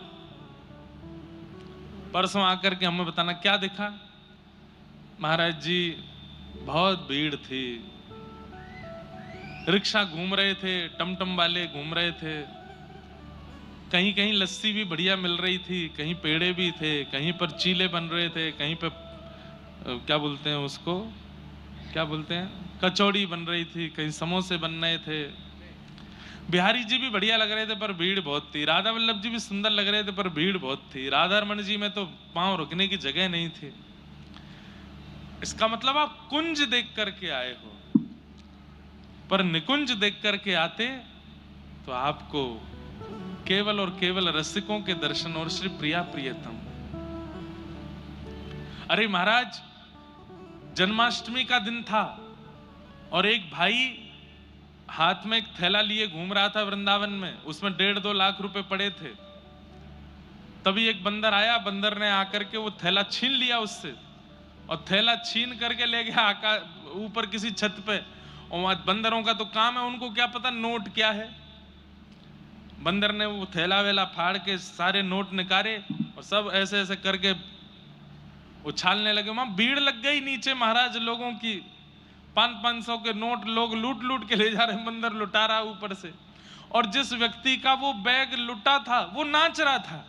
परसों आकर के हमें बताना क्या दिखा। महाराज जी बहुत भीड़ थी, रिक्शा घूम रहे थे, टमटम वाले घूम रहे थे, कहीं कहीं लस्सी भी बढ़िया मिल रही थी, कहीं पेड़े भी थे, कहीं पर चीले बन रहे थे, कहीं पर क्या बोलते हैं उसको, क्या बोलते हैं, कचौड़ी बन रही थी, कहीं समोसे बन रहे थे। बिहारी जी भी बढ़िया लग रहे थे पर भीड़ बहुत थी। राधा वल्लभ जी भी सुंदर लग रहे थे पर भीड़ बहुत थी। राधा रमण जी में तो पांव रुकने की जगह नहीं थी। इसका मतलब आप कुंज देख करके आए हो, पर निकुंज देख करके आते तो आपको केवल और केवल रसिकों के दर्शन और श्री प्रिया प्रियतम। अरे महाराज, जन्माष्टमी का दिन था और एक भाई हाथ में एक थैला लिए घूम रहा था वृंदावन में, उसमें 1.5-2 लाख रुपए पड़े थे। तभी एक बंदर आया, बंदर ने आकर के वो थैला छीन लिया उससे, और थैला छीन करके ले गया ऊपर किसी छत पे। और बंदरों का तो काम है, उनको क्या पता नोट क्या है। बंदर ने वो थैला वेला फाड़ के सारे नोट निकाले और सब ऐसे ऐसे करके उछालने लगे। वहां भीड़ लग गई नीचे महाराज लोगों की। 500 के नोट लोग लूट लूट के ले जा रहे, मंदिर लुटा रहा ऊपर से। और जिस व्यक्ति का वो बैग लुटा था वो नाच रहा था।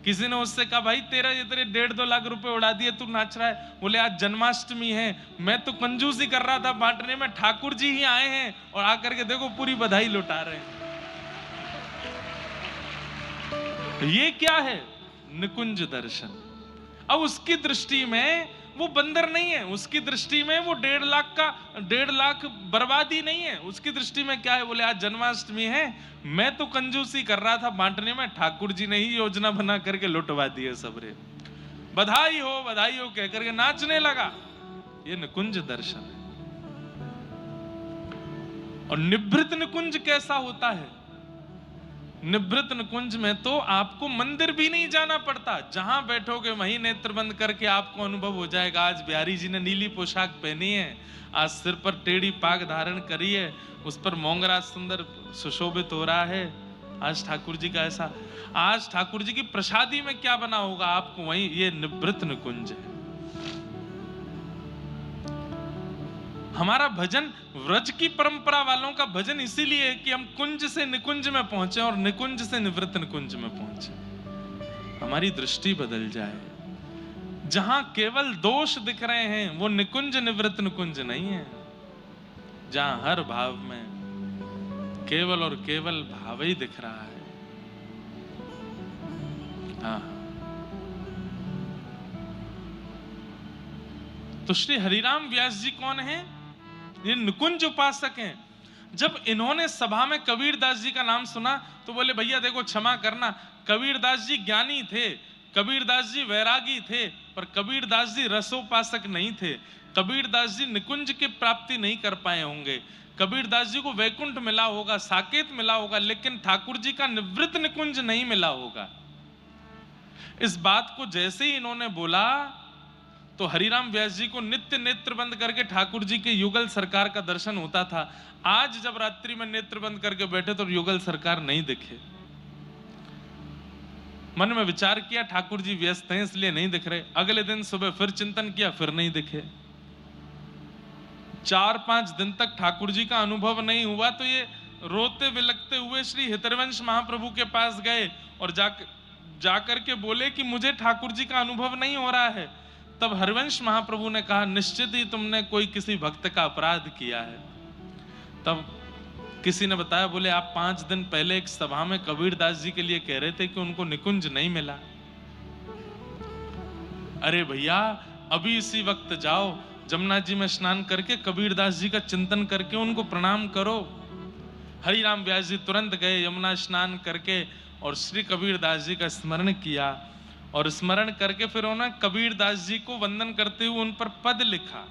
किसी ने उससे कहा, भाई तेरे 1.5-2 लाख रुपए उड़ा दिए, तू नाच रहा है। बोले आज जन्माष्टमी है, मैं तो कंजूसी कर रहा था बांटने में, ठाकुर जी ही आए हैं और आकर के देखो पूरी बधाई लुटा रहे हैं। ये क्या है? निकुंज दर्शन। अब उसकी दृष्टि में वो बंदर नहीं है, उसकी दृष्टि में वो 1.5 लाख बर्बादी नहीं है। उसकी दृष्टि में क्या है? बोले आज जन्माष्टमी है, मैं तो कंजूसी कर रहा था बांटने में, ठाकुर जी ने ही योजना बना करके लुटवा दिए सबरे। बधाई हो कह करके नाचने लगा। ये निकुंज दर्शन है। और निभृत निकुंज कैसा होता है? निभृत निकुंज में तो आपको मंदिर भी नहीं जाना पड़ता, जहां बैठोगे वहीं नेत्र बंद करके आपको अनुभव हो जाएगा। आज बिहारी जी ने नीली पोशाक पहनी है, आज सिर पर टेढ़ी पाग धारण करी है, उस पर मोंगरा सुंदर सुशोभित हो रहा है। आज ठाकुर जी का ऐसा, आज ठाकुर जी की प्रसादी में क्या बना होगा आपको वहीं। ये निभृत निकुंज है। हमारा भजन व्रज की परंपरा वालों का भजन इसीलिए है कि हम कुंज से निकुंज में पहुंचे और निकुंज से निवृत्त निकुंज में पहुंचे। हमारी दृष्टि बदल जाए। जहां केवल दोष दिख रहे हैं वो निकुंज निवृत्त निकुंज नहीं है। जहां हर भाव में केवल और केवल भाव ही दिख रहा है। हाँ, तो श्री हरिराम व्यास जी कौन है? ये निकुंज उपासक हैं। जब इन्होंने सभा में कबीरदास जी का नाम सुना तो बोले भैया देखो क्षमा करना, कबीरदास जी ज्ञानी थे, कबीरदास जी वैरागी थे, पर कबीरदास जी रसोपासक नहीं थे। कबीरदास जी निकुंज की प्राप्ति नहीं कर पाए होंगे। कबीरदास जी को वैकुंठ मिला होगा, साकेत मिला होगा, लेकिन ठाकुर जी का निवृत्त निकुंज नहीं मिला होगा। इस बात को जैसे ही इन्होंने बोला तो हरिराम व्यास जी को नित्य नेत्र बंद करके ठाकुर जी के युगल सरकार का दर्शन होता था। आज जब रात्रि में नेत्र बंद करके बैठे तो युगल सरकार नहीं दिखे। मन में विचार किया ठाकुर जी व्यस्त हैं इसलिए नहीं दिख रहे। अगले दिन सुबह फिर चिंतन किया, फिर नहीं दिखे। 4-5 दिन तक ठाकुर जी का अनुभव नहीं हुआ तो ये रोते विलखते हुए श्री हितरवंश महाप्रभु के पास गए और जाकर के बोले कि मुझे ठाकुर जी का अनुभव नहीं हो रहा है। तब हरिवंश महाप्रभु ने कहा निश्चित ही तुमने कोई किसी भक्त का अपराध किया है। तब किसी ने बताया, बोले आप 5 दिन पहले एक सभा में कबीरदास जी के लिए कह रहे थे कि उनको निकुंज नहीं मिला। अरे भैया अभी इसी वक्त जाओ, जमुना जी में स्नान करके कबीरदास जी का चिंतन करके उनको प्रणाम करो। हरिराम व्यास जी तुरंत गए, यमुना स्नान करके और श्री कबीरदास जी का स्मरण किया और स्मरण करके फिर उन्होंने कबीरदास जी को वंदन करते हुए उन पर पद लिखा।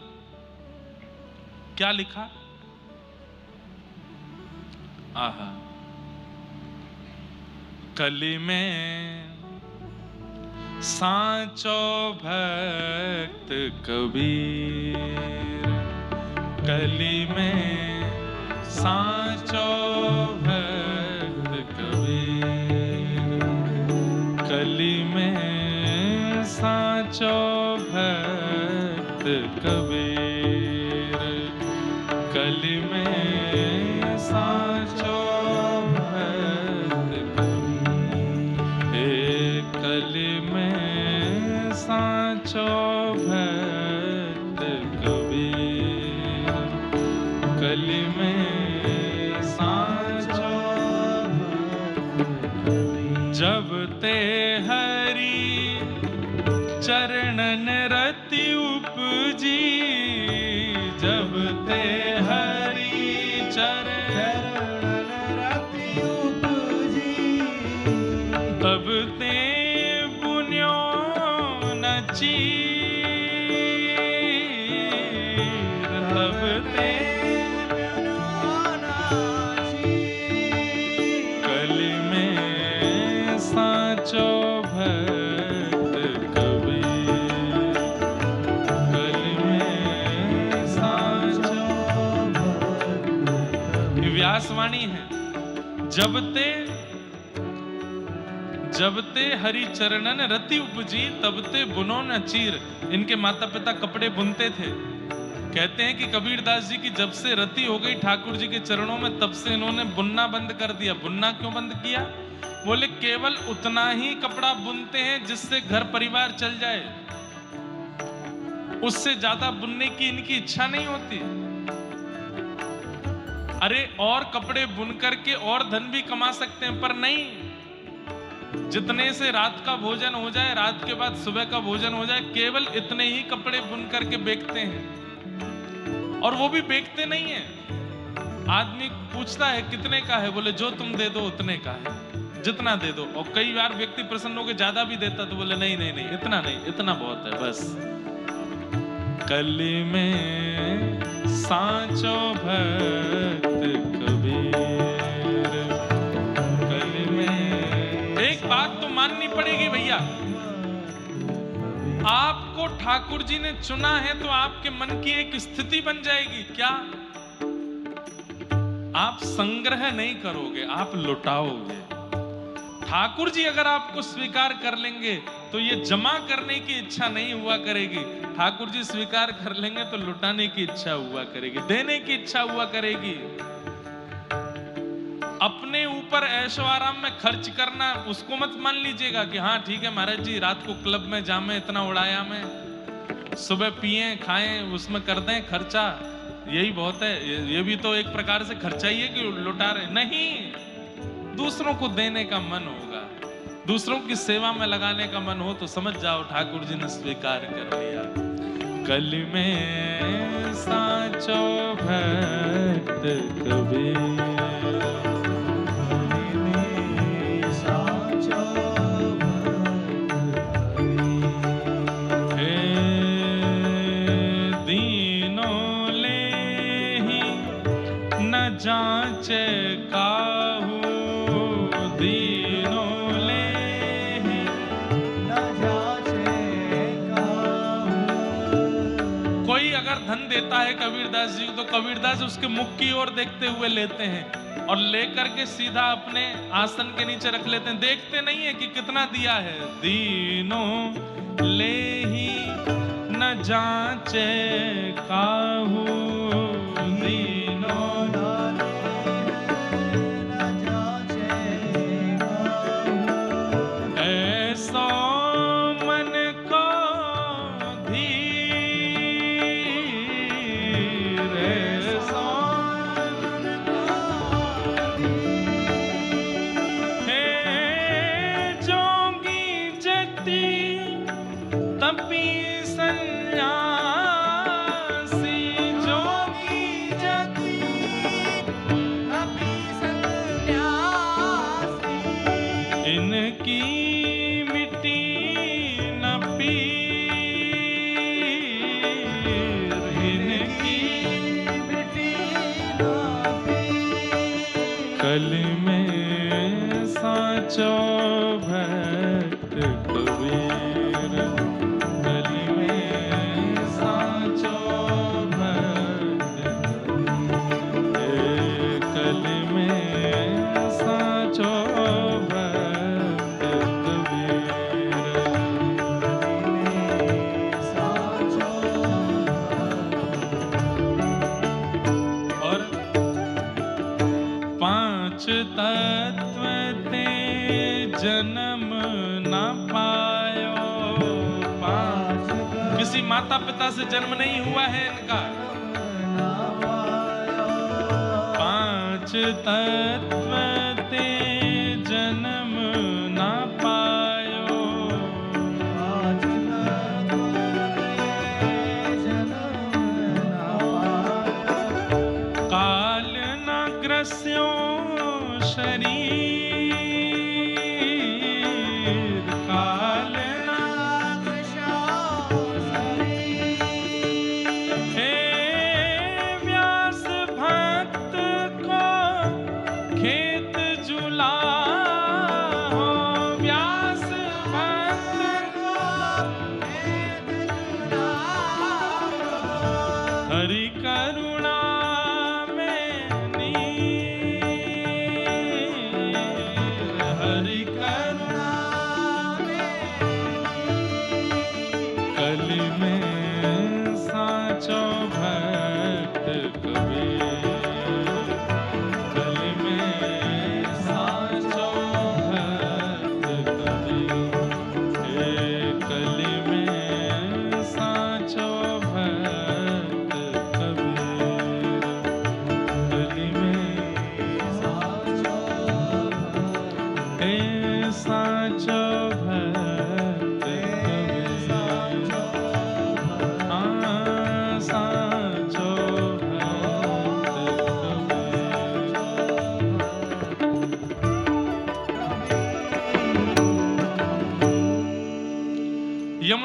क्या लिखा? आहा, कली में सांचो भक्त कबीर, कली में सांचो भक्त कबीर, कली में सांचो भक्त कबीर, कली में सांचो भक्त कबीर, हे कली में सांचो भक्त कबीर, कली में सांचो भक्त कबीर। जब ते हरि चरणन रति उपजी, जब ते हरि चरणन रति उपजी, तब ते पुण्यो न चीर, तब ते कली में सांचो व्यासवाणी है। जब ते हरि चरणन रति उपजी, तब ते बुनो न चीर। इनके माता पिता कपड़े बुनते थे, कहते हैं कि कबीरदास जी की जब से रति हो गई ठाकुर जी के चरणों में, तब से इन्होंने बुनना बंद कर दिया। बुनना क्यों बंद किया? बोले केवल उतना ही कपड़ा बुनते हैं जिससे घर परिवार चल जाए, उससे ज्यादा बुनने की इनकी इच्छा नहीं होती। अरे और कपड़े बुन करके और धन भी कमा सकते हैं, पर नहीं, जितने से रात का भोजन हो जाए, रात के बाद सुबह का भोजन हो जाए, केवल इतने ही कपड़े बुन करके बेचते हैं। और वो भी बेचते नहीं है। आदमी पूछता है कितने का है, बोले जो तुम दे दो उतने का है, जितना दे दो। और कई बार व्यक्ति प्रसन्न होकर ज्यादा भी देता तो बोले नहीं नहीं नहीं, इतना नहीं, इतना बहुत है बस। कली में सांचो भक्त कबीर, कली में। एक बात तो माननी पड़ेगी भैया, आपको ठाकुर जी ने चुना है तो आपके मन की एक स्थिति बन जाएगी। क्या? आप संग्रह नहीं करोगे, आप लुटाओगे। ठाकुर जी अगर आपको स्वीकार कर लेंगे तो ये जमा करने की इच्छा नहीं हुआ करेगी। ठाकुर जी स्वीकार कर लेंगे तो लुटाने की इच्छा हुआ करेगी, देने की इच्छा हुआ करेगी। अपने ऊपर ऐशो आराम में खर्च करना, उसको मत मान लीजिएगा कि हाँ ठीक है महाराज जी, रात को क्लब में जामे, इतना उड़ाया मैं, सुबह पिए खाएं, उसमें कर दें खर्चा, यही बहुत है। ये भी तो एक प्रकार से खर्चा ही है कि लुटा रहे। नहीं, दूसरों को देने का मन होगा, दूसरों की सेवा में लगाने का मन हो तो समझ जाओ ठाकुर जी ने स्वीकार कर लिया। कल में साचो भक्त कबीर, जांचे काहू दीनों ले न जांचे काहू। कोई अगर धन देता है कबीरदास जी को तो कबीरदास उसके मुख की ओर देखते हुए लेते हैं और लेकर के सीधा अपने आसन के नीचे रख लेते हैं। देखते नहीं है कि कितना दिया है। दीनों ले ही न जांचे काहू दीनों कल में साचो भक्त कबीर, कल में साचो भक्त कबीर, कल में साचो भक्त कबीर, साचो। और पांच तत्व ते जन्म न पायो, किसी माता पिता से जन्म नहीं हुआ है इनका। पांच तत्व ते जन्म न पायो, काल न ग्रस्यो शरीर, काल न ग्रस्यो शरीर। हे व्यास भक्त को खेत जुला हो, व्यास भक्त को खेत जुला हो, हरि करुणा में नी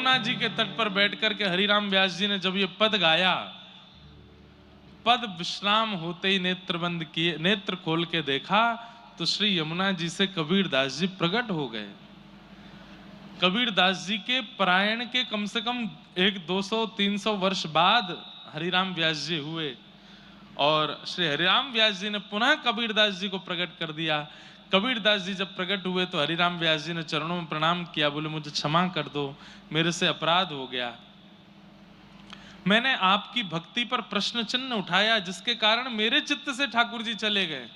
यमुना जी के तट पर बैठ करके हरिराम व्यास जी ने जब ये पद गाया, पद विश्राम होते ही नेत्र बंद किए, नेत्र खोल के देखा तो श्री यमुना जी से कबीरदास जी प्रकट हो गए। कबीरदास जी के परायण के कम से कम 200-300 वर्ष बाद हरिराम व्यास जी हुए और श्री हरिराम व्यास जी ने पुनः कबीरदास जी को प्रकट कर दिया। कबीरदास जी जब प्रकट हुए तो हरिराम व्यास जी ने चरणों में प्रणाम किया, बोले मुझे क्षमा कर दो, मेरे से अपराध हो गया, मैंने आपकी भक्ति पर प्रश्न चिन्ह उठाया जिसके कारण मेरे चित्त से ठाकुर जी चले गए।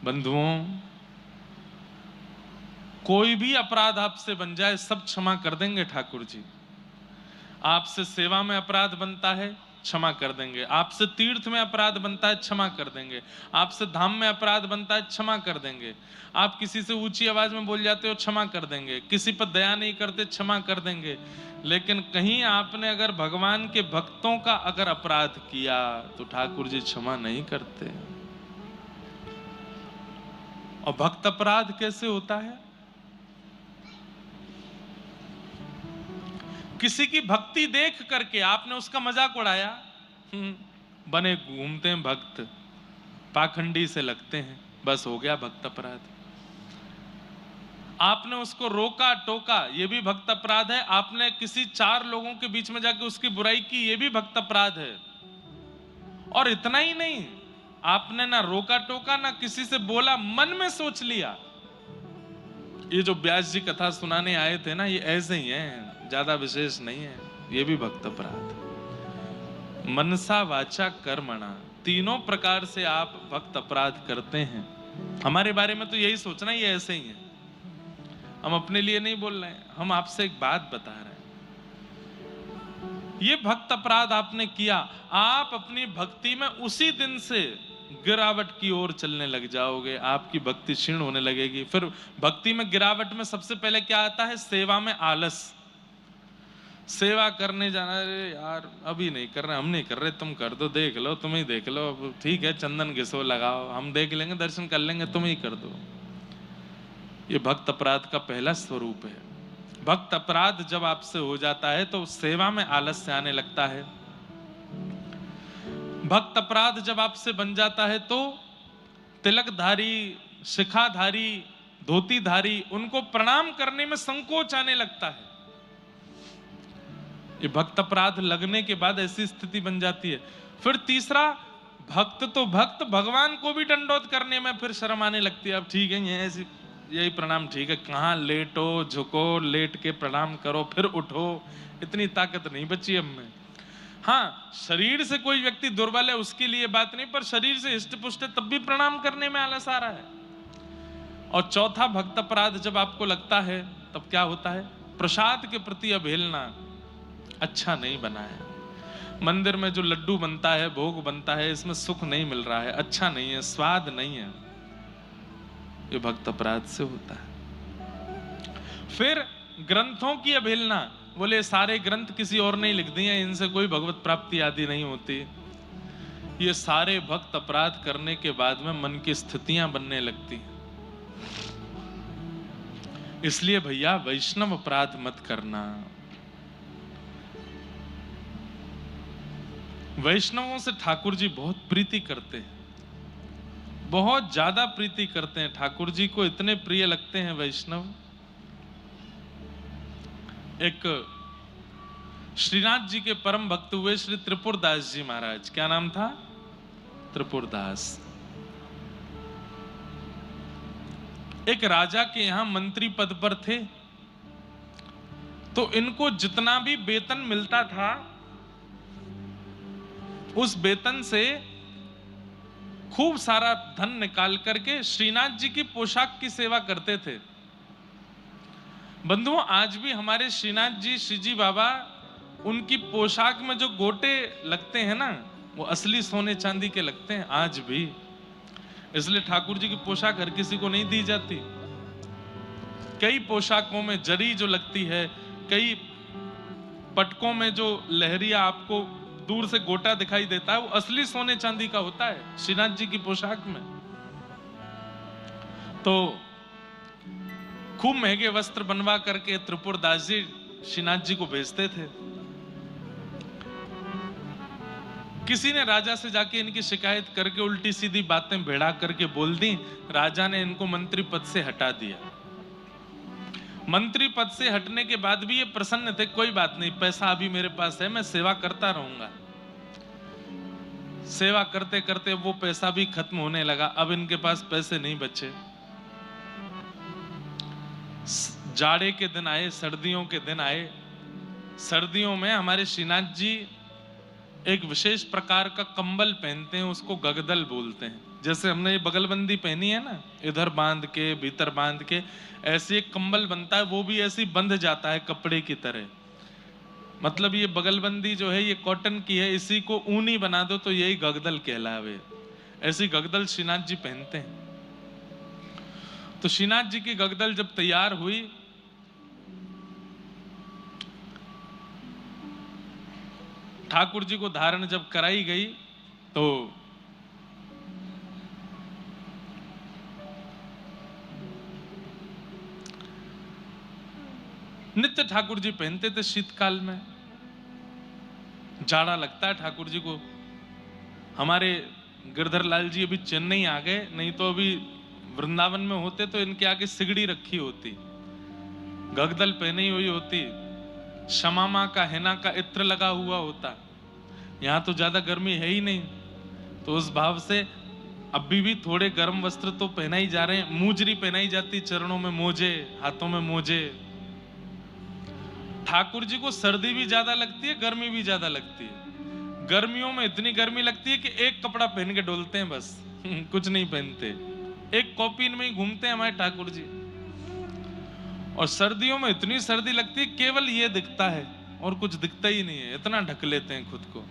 बंधुओं, कोई भी अपराध आपसे बन जाए सब क्षमा कर देंगे ठाकुर जी। आपसे सेवा में अपराध बनता है, क्षमा कर देंगे। आपसे तीर्थ में अपराध बनता है, क्षमा कर देंगे। आपसे धाम में अपराध बनता है, क्षमा कर देंगे। आप किसी से ऊंची आवाज में बोल जाते हो, क्षमा कर देंगे। किसी पर दया नहीं करते, क्षमा कर देंगे। लेकिन कहीं आपने अगर भगवान के भक्तों का अगर अपराध किया तो ठाकुर जी क्षमा नहीं करते। और भक्त अपराध कैसे होता है? किसी की भक्ति देख करके आपने उसका मजाक उड़ाया, बने घूमते हैं भक्त, पाखंडी से लगते हैं, बस हो गया भक्त अपराध। आपने उसको रोका टोका, ये भी भक्त अपराध है। आपने किसी 4 लोगों के बीच में जाके उसकी बुराई की, ये भी भक्त अपराध है। और इतना ही नहीं, आपने ना रोका टोका ना किसी से बोला, मन में सोच लिया। ये जो व्यास जी कथा सुनाने आए थे ना, ये ऐसे ही हैं, ज्यादा विशेष नहीं है, ये भी भक्त अपराध। मनसा वाचा कर्मणा, तीनों प्रकार से आप भक्त अपराध करते हैं। हमारे बारे में तो यही सोचना ये ऐसे ही है, हम अपने लिए नहीं बोल रहे हैं, हम आपसे एक बात बता रहे हैं। ये भक्त अपराध आपने किया, आप अपनी भक्ति में उसी दिन से गिरावट की ओर चलने लग जाओगे, आपकी भक्ति क्षीण होने लगेगी। फिर भक्ति में गिरावट में सबसे पहले क्या आता है? सेवा में आलस। सेवा करने जाना, अरे यार अभी नहीं कर रहे, हम नहीं कर रहे, तुम कर दो, देख लो, तुम ही देख लो, ठीक है चंदन घिसो लगाओ, हम देख लेंगे, दर्शन कर लेंगे, तुम ही कर दो। ये भक्त अपराध का पहला स्वरूप है। भक्त अपराध जब आपसे हो जाता है तो सेवा में आलस्य आने लगता है। भक्त अपराध जब आपसे बन जाता है तो तिलकधारी, शिखाधारी, धोतीधारी, उनको प्रणाम करने में संकोच आने लगता है। ये भक्त अपराध लगने के बाद ऐसी स्थिति बन जाती है। फिर तीसरा, भक्त तो भक्त, भगवान को भी दंडोत करने में फिर शर्म आने लगती है। अब ठीक है, ये ऐसी यही प्रणाम ठीक है, कहाँ लेटो झुको, लेट के प्रणाम करो फिर उठो, इतनी ताकत नहीं बची अब में। हाँ, शरीर से कोई व्यक्ति दुर्बल है उसके लिए बात नहीं, पर शरीर से हिष्ट पुष्ट है तब भी प्रणाम करने में आलस आ रहा है। और चौथा भक्त अपराध जब आपको लगता है तब क्या होता है? प्रसाद के प्रति अवहेलना अच्छा नहीं बना है, मंदिर में जो लड्डू बनता है, भोग बनता है, इसमें सुख नहीं मिल रहा है, अच्छा नहीं है, स्वाद नहीं है, ये भक्त अपराध से होता है। फिर ग्रंथों की अवहेलना, बोले सारे ग्रंथ किसी और ने लिख दिए, इनसे कोई भगवत प्राप्ति आदि नहीं होती। ये सारे भक्त अपराध करने के बाद में मन की स्थितियां बनने लगती हैं। इसलिए भैया वैष्णव अपराध मत करना। वैष्णवों से ठाकुर जी बहुत प्रीति करते हैं, बहुत ज्यादा प्रीति करते हैं। ठाकुर जी को इतने प्रिय लगते हैं वैष्णव। एक श्रीनाथ जी के परम भक्त हुए श्री त्रिपुरदास जी महाराज, क्या नाम था? त्रिपुरदास। एक राजा के यहां मंत्री पद पर थे, तो इनको जितना भी वेतन मिलता था उस वेतन से खूब सारा धन निकाल करके श्रीनाथ जी की पोशाक की सेवा करते थे। बंधुओं, आज भी हमारे श्रीनाथ जी, श्रीजी बाबा, उनकी पोशाक में जो गोटे लगते हैं ना, वो असली सोने चांदी के लगते हैं आज भी। इसलिए ठाकुर जी की पोशाक हर किसी को नहीं दी जाती। कई पोशाकों में जरी जो लगती है, कई पटकों में जो लहरिया आपको दूर से गोटा दिखाई देता है, वो असली सोने चांदी का होता है श्रीनाथ जी की पोशाक में। तो खूब महंगे वस्त्र बनवा करके त्रिपुरदास जी श्रीनाथ जी को भेजते थे। किसी ने राजा से जाके इनकी शिकायत करके उल्टी सीधी बातें भेड़ा करके बोल दी। राजा ने इनको मंत्री पद से हटा दिया। मंत्री पद से हटने के बाद भी ये प्रसन्न थे, कोई बात नहीं, पैसा अभी मेरे पास है, मैं सेवा करता रहूंगा। सेवा करते करते वो पैसा भी खत्म होने लगा। अब इनके पास पैसे नहीं बचे। जाड़े के दिन आए, सर्दियों के दिन आए। सर्दियों में हमारे श्रीनाथ जी एक विशेष प्रकार का कंबल पहनते हैं, उसको गगदल बोलते हैं। जैसे हमने ये बगलबंदी पहनी है ना, इधर बांध के भीतर बांध के, ऐसे एक कंबल बनता है, वो भी ऐसे बंध जाता है कपड़े की तरह। मतलब ये बगलबंदी जो है ये कॉटन की है, इसी को ऊनी बना दो तो यही गगदल कहलावे। ऐसी गगदल श्रीनाथ जी पहनते हैं। तो श्रीनाथ जी की गगदल जब तैयार हुई, ठाकुर जी को धारण जब कराई गई, तो नित्य ठाकुर जी पहनते थे। शीतकाल में जाड़ा लगता है ठाकुर जी को। हमारे गिरधर लाल जी अभी चेन्नई आ गए, नहीं तो अभी वृंदावन में होते तो इनके आगे सिगड़ी रखी होती, गगदल पहनी हुई होती, शमामा का हेना का इत्र लगा हुआ होता। यहाँ तो ज्यादा गर्मी है ही नहीं, तो उस भाव से अभी भी थोड़े गर्म वस्त्र तो पहनाई जा रहे हैं। मूजरी पहनाई जाती, चरणों में मोजे, हाथों में मोजे। ठाकुर जी को सर्दी भी ज्यादा लगती है, गर्मी भी ज्यादा लगती है। गर्मियों में इतनी गर्मी लगती है कि एक कपड़ा पहन के डोलते हैं बस, कुछ नहीं पहनते, एक कॉपीन में ही घूमते हैं हमारे ठाकुर जी। और सर्दियों में इतनी सर्दी लगती है, केवल ये दिखता है और कुछ दिखता ही नहीं है, इतना ढक लेते हैं खुद को।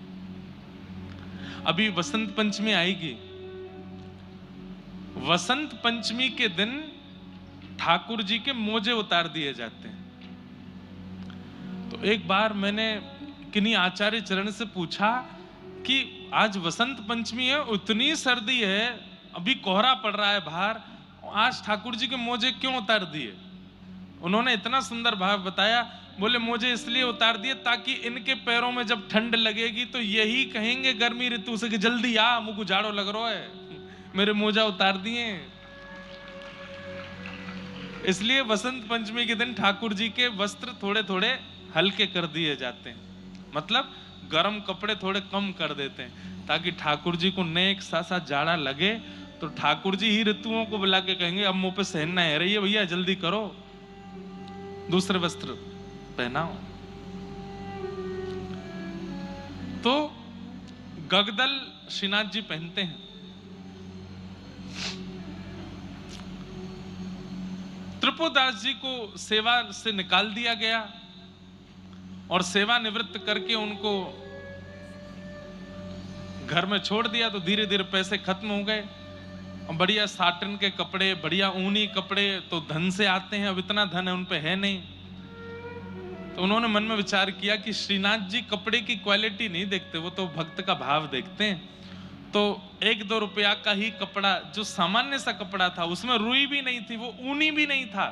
अभी वसंत पंचमी आएगी। वसंत पंचमी के दिन ठाकुर जी के मोजे उतार दिए जाते हैं। तो एक बार मैंने किन्हीं आचार्य चरण से पूछा कि आज वसंत पंचमी है, उतनी सर्दी है, अभी कोहरा पड़ रहा है बाहर, आज ठाकुर जी के मोजे क्यों उतार दिए? उन्होंने इतना सुंदर भाव बताया। बोले मोजे इसलिए उतार दिए ताकि इनके पैरों में जब ठंड लगेगी तो यही कहेंगे गर्मी ऋतु से कि जल्दी आ, मुझको जाड़ो लग रहा है, मेरे मोजा उतार दिए। इसलिए वसंत पंचमी के दिन ठाकुर जी के वस्त्र थोड़े थोड़े हल्के कर दिए जाते हैं, मतलब गर्म कपड़े थोड़े कम कर देते हैं, ताकि ठाकुर जी को न एक सा जाड़ा लगे तो ठाकुर जी ही ऋतुओं को बुला के कहेंगे अब मुंह पे सहन ना है रही है भैया, जल्दी करो, दूसरे वस्त्र पहनाओ। तो गगदल श्रीनाथ जी पहनते हैं। त्रिपुदास जी को सेवा से निकाल दिया गया और सेवा निवृत्त करके उनको घर में छोड़ दिया। तो धीरे धीरे पैसे खत्म हो गए। बढ़िया साटन के कपड़े, बढ़िया ऊनी कपड़े तो धन से आते हैं, अब इतना धन है उन पे है नहीं। तो उन्होंने मन में विचार किया कि श्रीनाथ जी कपड़े की क्वालिटी नहीं देखते, वो तो भक्त का भाव देखते हैं। तो 1-2 रुपया का ही कपड़ा, जो सामान्य सा कपड़ा था, उसमें रुई भी नहीं थी, वो ऊनी भी नहीं था,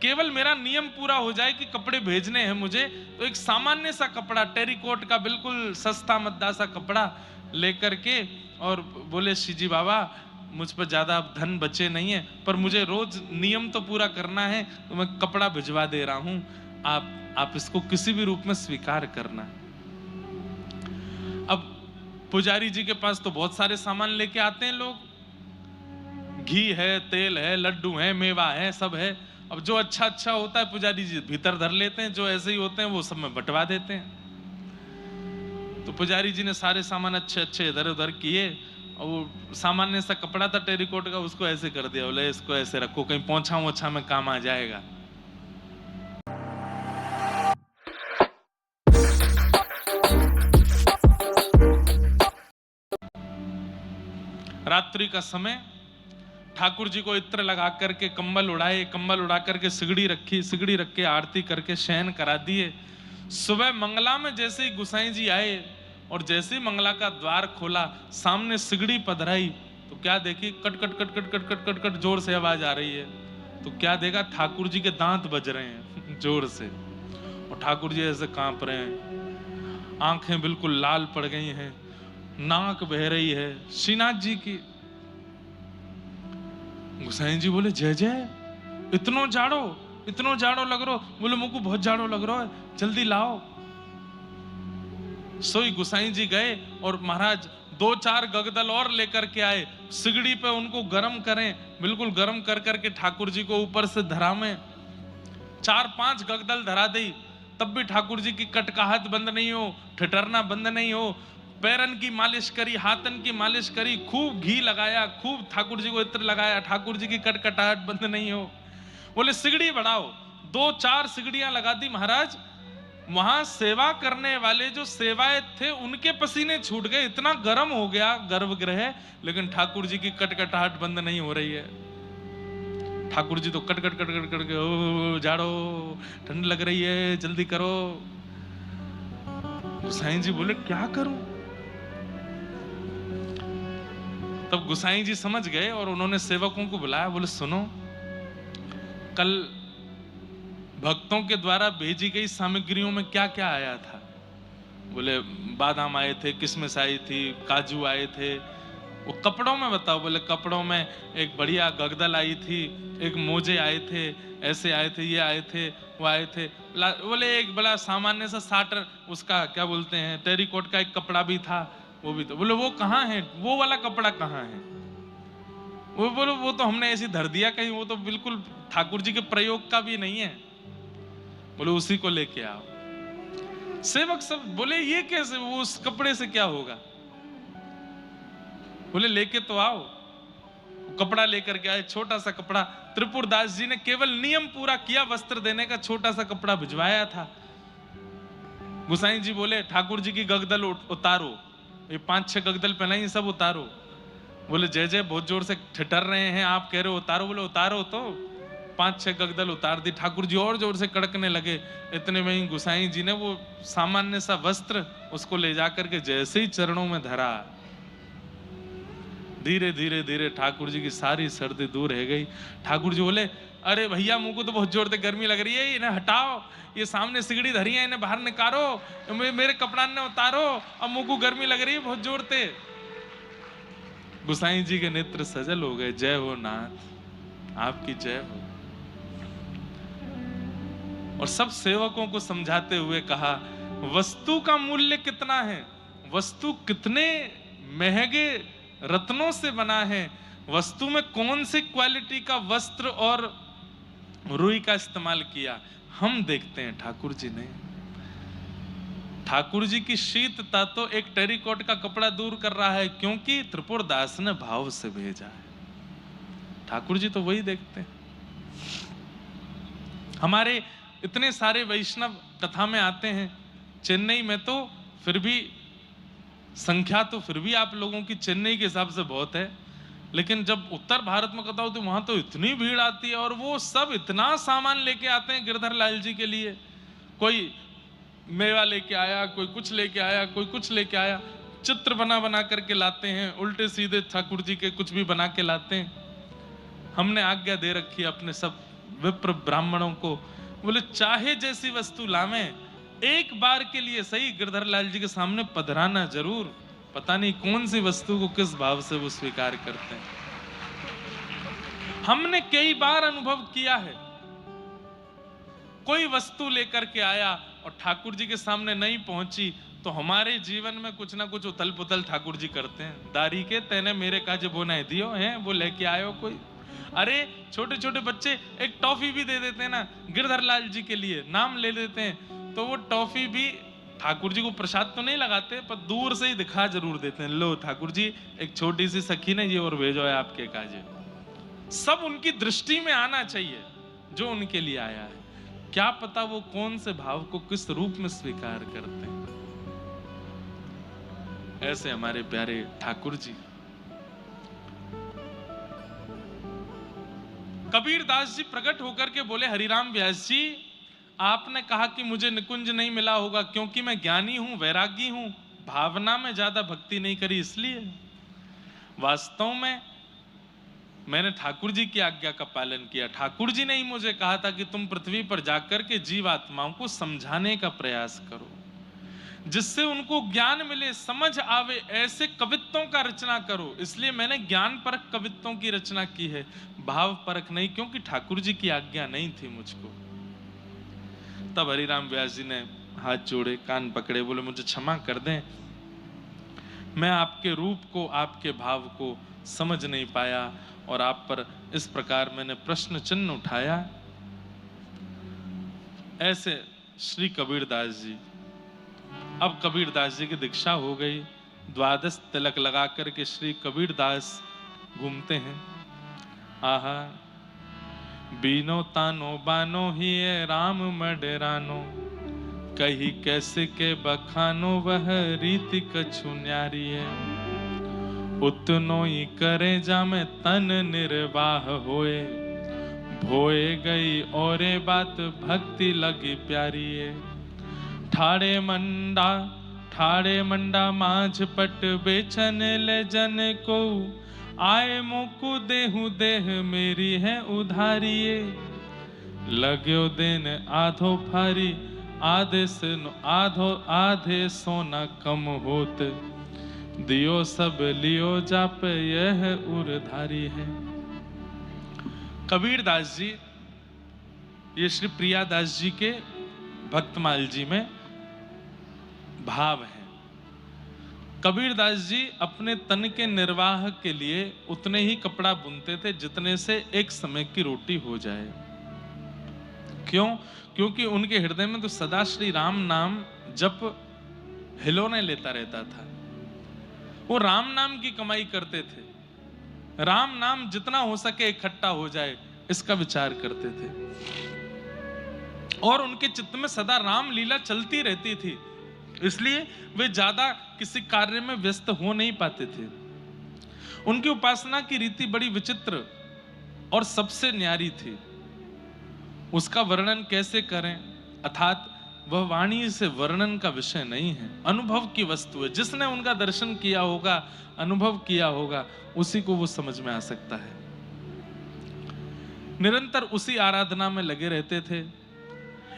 केवल मेरा नियम पूरा हो जाए कि कपड़े भेजने हैं मुझे, तो एक सामान्य सा कपड़ा, टेरिकोट का बिल्कुल सस्ता मद्दा सा कपड़ा लेकर के, और बोले श्री जी बाबा मुझ पर ज्यादा धन बचे नहीं है, पर मुझे रोज नियम तो पूरा करना है, तो मैं कपड़ा भिजवा दे रहा हूं, आप इसको किसी भी रूप में स्वीकार करना। अब पुजारी जी के पास तो बहुत सारे सामान लेके आते हैं लोग, घी है, तेल है, लड्डू है, मेवा है, सब है। अब जो अच्छा अच्छा होता है पुजारी जी भीतर धर लेते हैं, जो ऐसे ही होते हैं वो सब में बंटवा देते हैं। तो पुजारी जी ने सारे सामान अच्छे अच्छे इधर उधर किए, और वो सामान्य सा कपड़ा था टेरिकोट का, उसको ऐसे कर दिया, बोले इसको ऐसे रखो, कहीं पोंछा वोछा में काम आ जाएगा। रात्रि का समय, ठाकुर जी को इत्र लगा करके कंबल उड़ाए, कंबल उड़ा करके सिगड़ी रखी, सिगड़ी रख के आरती करके शयन करा दिए। सुबह मंगला में जैसे ही गुसाई जी आए और जैसे ही मंगला का द्वार खोला, सामने सिगड़ी पधराई, तो क्या देखी, cut cut cut cut cut cut cut cut जोर से आवाज आ रही है। तो क्या देखा, ठाकुर जी के दांत बज रहे हैं जोर से। और ठाकुर जी ऐसे कांप रहे हैं, आंखें बिल्कुल लाल पड़ गई हैं, नाक बह रही है श्रीनाथ जी की। गोसाई जी बोले जय जय, इतनो जाड़ो लग रहो। बोले मुझको बहुत जाड़ो लग रहा है, जल्दी लाओ। सोई गोसाई जी गए और महाराज 2-4 गगदल और लेकर के आए, सिगड़ी पे उनको गरम करें, बिल्कुल गरम कर करके ठाकुर जी को ऊपर से धरामें। 4-5 गगदल धरा दी, तब भी ठाकुर जी की कटकाहट बंद नहीं हो, ठिठरना बंद नहीं हो। पैरन की मालिश करी, हाथन की मालिश करी, खूब घी लगाया, खूब ठाकुर जी को इत्र लगाया, ठाकुर जी की कटकटाहट बंद नहीं हो। बोले सिगड़ी बढ़ाओ, 2-4 सिगड़ियां लगा दी महाराज। वहां सेवा करने वाले जो सेवायत थे उनके पसीने छूट गए, इतना गर्म हो गया गर्भगृह, लेकिन ठाकुर जी की कटकटाहट बंद नहीं हो रही है। ठाकुर जी तो cut cut cut cut cut के, ओ जाड़ो, ठंड लग रही है, जल्दी करो। गोसाई जी बोले क्या करूं? तब गोसाई जी समझ गए और उन्होंने सेवकों को बुलाया। बोले सुनो, कल भक्तों के द्वारा भेजी गई सामग्रियों में क्या क्या आया था? बोले बादाम आए थे, किशमिश आई थी, काजू आए थे। वो कपड़ों में बताओ? बोले कपड़ों में एक बढ़िया गगदल आई थी, एक मोजे आए थे, ऐसे आए थे, ये आए थे, वो आए थे। बोले एक बड़ा सामान्य सा साटर, उसका क्या बोलते हैं, टेरिकोट का एक कपड़ा भी था, वो भी तो। बोले वो कहाँ है, वो वाला कपड़ा कहाँ है? वो बोलो वो तो हमने ऐसे धर दिया कहीं, वो तो बिल्कुल ठाकुर जी के प्रयोग का भी नहीं है। बोले उसी को लेके आओ। सेवक सब बोले ये कैसे, वो उस कपड़े से क्या होगा? बोले लेके तो आओ। कपड़ा लेकर के आए, छोटा सा कपड़ा। त्रिपुरदास जी ने केवल नियम पूरा किया, वस्त्र देने का छोटा सा कपड़ा भिजवाया था। गोसाई जी बोले ठाकुर जी की गगदल उतारो, ये 5-6 गगदल पहनाई, सब उतारो। बोले जय जय बहुत जोर से ठिठर रहे हैं, आप कह रहे हो उतारो। बोले उतारो तो। 5-6 गगदल उतार दी। ठाकुर जी और जोर से कड़कने लगे। इतने में ही गोसाई जी ने वो सामान्य सा वस्त्र उसको ले जाकर के जैसे ही चरणों में धरा, धीरे धीरे धीरे ठाकुर जी की सारी सर्दी दूर रह गई। ठाकुर जी बोले अरे भैया मुझको तो बहुत जोर से गर्मी लग रही है, इन्हें हटाओ, ये सामने सिगड़ी धरी है, इन्हें बाहर निकालो, मेरे कपड़ा ने उतारो, अब मुझको गर्मी लग रही है बहुत जोर से। गोसाई जी के नेत्र सजल हो गए। जय हो नाथ, आपकी जय हो। और सब सेवकों को समझाते हुए कहा वस्तु का मूल्य कितना है, वस्तु कितने महंगे रत्नों से बना है, वस्तु में कौन सी क्वालिटी का वस्त्र और रुई का इस्तेमाल किया, हम देखते हैं। ठाकुर जी ने, ठाकुर जी की शीतता तो एक टेरिकॉट का कपड़ा दूर कर रहा है, क्योंकि त्रिपुरदास ने भाव से भेजा है। ठाकुर जी तो वही देखते हैं। हमारे इतने सारे वैष्णव कथा में आते हैं, चेन्नई में तो फिर भी संख्या तो फिर भी आप लोगों की चेन्नई के हिसाब से बहुत है, लेकिन जब उत्तर भारत में कथा होती है वहां तो इतनी भीड़ आती है, और वो सब इतना सामान लेके आते हैं गिरधर लाल जी के लिए। कोई मेवा लेके आया, कोई कुछ लेके आया, कोई कुछ लेके आया, चित्र बना बना करके लाते हैं, उल्टे सीधे ठाकुर जी के कुछ भी बना के लाते हैं। हमने आज्ञा दे रखी है अपने सब विप्र ब्राह्मणों को, बोले चाहे जैसी वस्तु लावें, एक बार के लिए सही गिरधर लाल जी के सामने पधराना जरूर। पता नहीं कौन सी वस्तु को किस भाव से वो स्वीकार करते हैं। हमने कई बार अनुभव किया है, कोई वस्तु लेकर के आया और ठाकुर जी के सामने नहीं पहुंची तो हमारे जीवन में कुछ ना कुछ उथल पुथल ठाकुर जी करते हैं। दारी के तेने मेरे काज वो नहीं दियो है, वो लेके आयो कोई। अरे छोटे छोटे बच्चे एक टॉफी भी दे देते हैं ना गिरधर लाल जी के लिए, नाम ले लेते हैं, तो वो टॉफी भी ठाकुर जी को प्रसाद तो नहीं लगाते, पर दूर से ही दिखा जरूर देते हैं, लो ठाकुर जी एक छोटी सी सखी ने ये और भेजो है आपके काजे। सब उनकी दृष्टि में आना चाहिए जो उनके लिए आया है। क्या पता वो कौन से भाव को किस रूप में स्वीकार करते हैं। ऐसे हमारे प्यारे ठाकुर जी। कबीर दास जी प्रकट होकर के बोले हरिराम व्यास जी, आपने कहा कि मुझे निकुंज नहीं मिला होगा क्योंकि मैं ज्ञानी हूं, वैरागी हूं, भावना में ज्यादा भक्ति नहीं करी इसलिए। वास्तव में मैंने ठाकुर जी की आज्ञा का पालन किया। ठाकुर जी ने ही मुझे कहा था कि तुम पृथ्वी पर जाकर के जीवात्माओं को समझाने का प्रयास करो, जिससे उनको ज्ञान मिले, समझ आवे, ऐसे कवित्वों का रचना करो। इसलिए मैंने ज्ञान परक कवित्वों की रचना की है, भाव परक नहीं, क्योंकि ठाकुर जी की आज्ञा नहीं थी मुझको। तब हरिराम व्यास जी ने हाथ जोड़े, कान पकड़े, बोले मुझे क्षमा कर दें, मैं आपके रूप को, आपके भाव को समझ नहीं पाया और आप पर इस प्रकार मैंने प्रश्न चिन्ह उठाया। ऐसे श्री कबीरदास जी, अब कबीरदास जी की दीक्षा हो गई, द्वादश तिलक लगा करके श्री कबीरदास घूमते हैं। आहा, बीनो तानो बानो ही राम मडरानो, कही कैसे के बखानो वह रीति कछु न्यारी है। उतनो ही करे जामे तन निर्वाह होए, भोए गई औरे बात भक्ति लगी प्यारी है। ठाड़े मंडा माझ पट बेचन ले जन को, आए मोकु देहु देह मेरी है उधारिये। लाग्यो दिन आधो फारी, आधे सोना कम होत, दियो सब लियो जाप यह उरधारी है। कबीरदास जी, ये श्री प्रियादास जी के भक्तमाल जी में भाव है। कबीरदास जी अपने तन के निर्वाह के लिए उतने ही कपड़ा बुनते थे जितने से एक समय की रोटी हो जाए। क्यों? क्योंकि उनके हृदय में तो सदा श्री राम नाम जप हिलोने लेता रहता था। वो राम नाम की कमाई करते थे, राम नाम जितना हो सके इकट्ठा हो जाए इसका विचार करते थे, और उनके चित्त में सदा राम लीला चलती रहती थी, इसलिए वे ज्यादा किसी कार्य में व्यस्त हो नहीं पाते थे। उनकी उपासना की रीति बड़ी विचित्र और सबसे न्यारी थी। उसका वर्णन कैसे करें, अर्थात वह वाणी से वर्णन का विषय नहीं है, अनुभव की वस्तु है। जिसने उनका दर्शन किया होगा, अनुभव किया होगा, उसी को वो समझ में आ सकता है। निरंतर उसी आराधना में लगे रहते थे।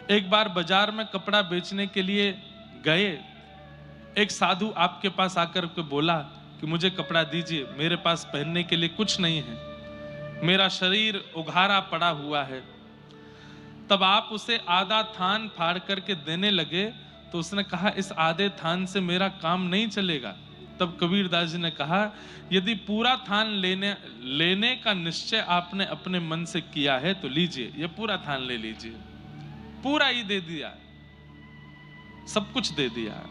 एक बार बाजार में कपड़ा बेचने के लिए गए, एक साधु आपके पास आकर के बोला कि मुझे कपड़ा दीजिए, मेरे पास पहनने के लिए कुछ नहीं है, मेरा शरीर उघारा पड़ा हुआ है। तब आप उसे आधा थान फाड़ करके देने लगे तो उसने कहा इस आधे थान से मेरा काम नहीं चलेगा। तब कबीरदास जी ने कहा यदि पूरा थान लेने का निश्चय आपने अपने मन से किया है तो लीजिए, ये पूरा थान ले लीजिए। पूरा ही दे दिया, सब कुछ दे दिया।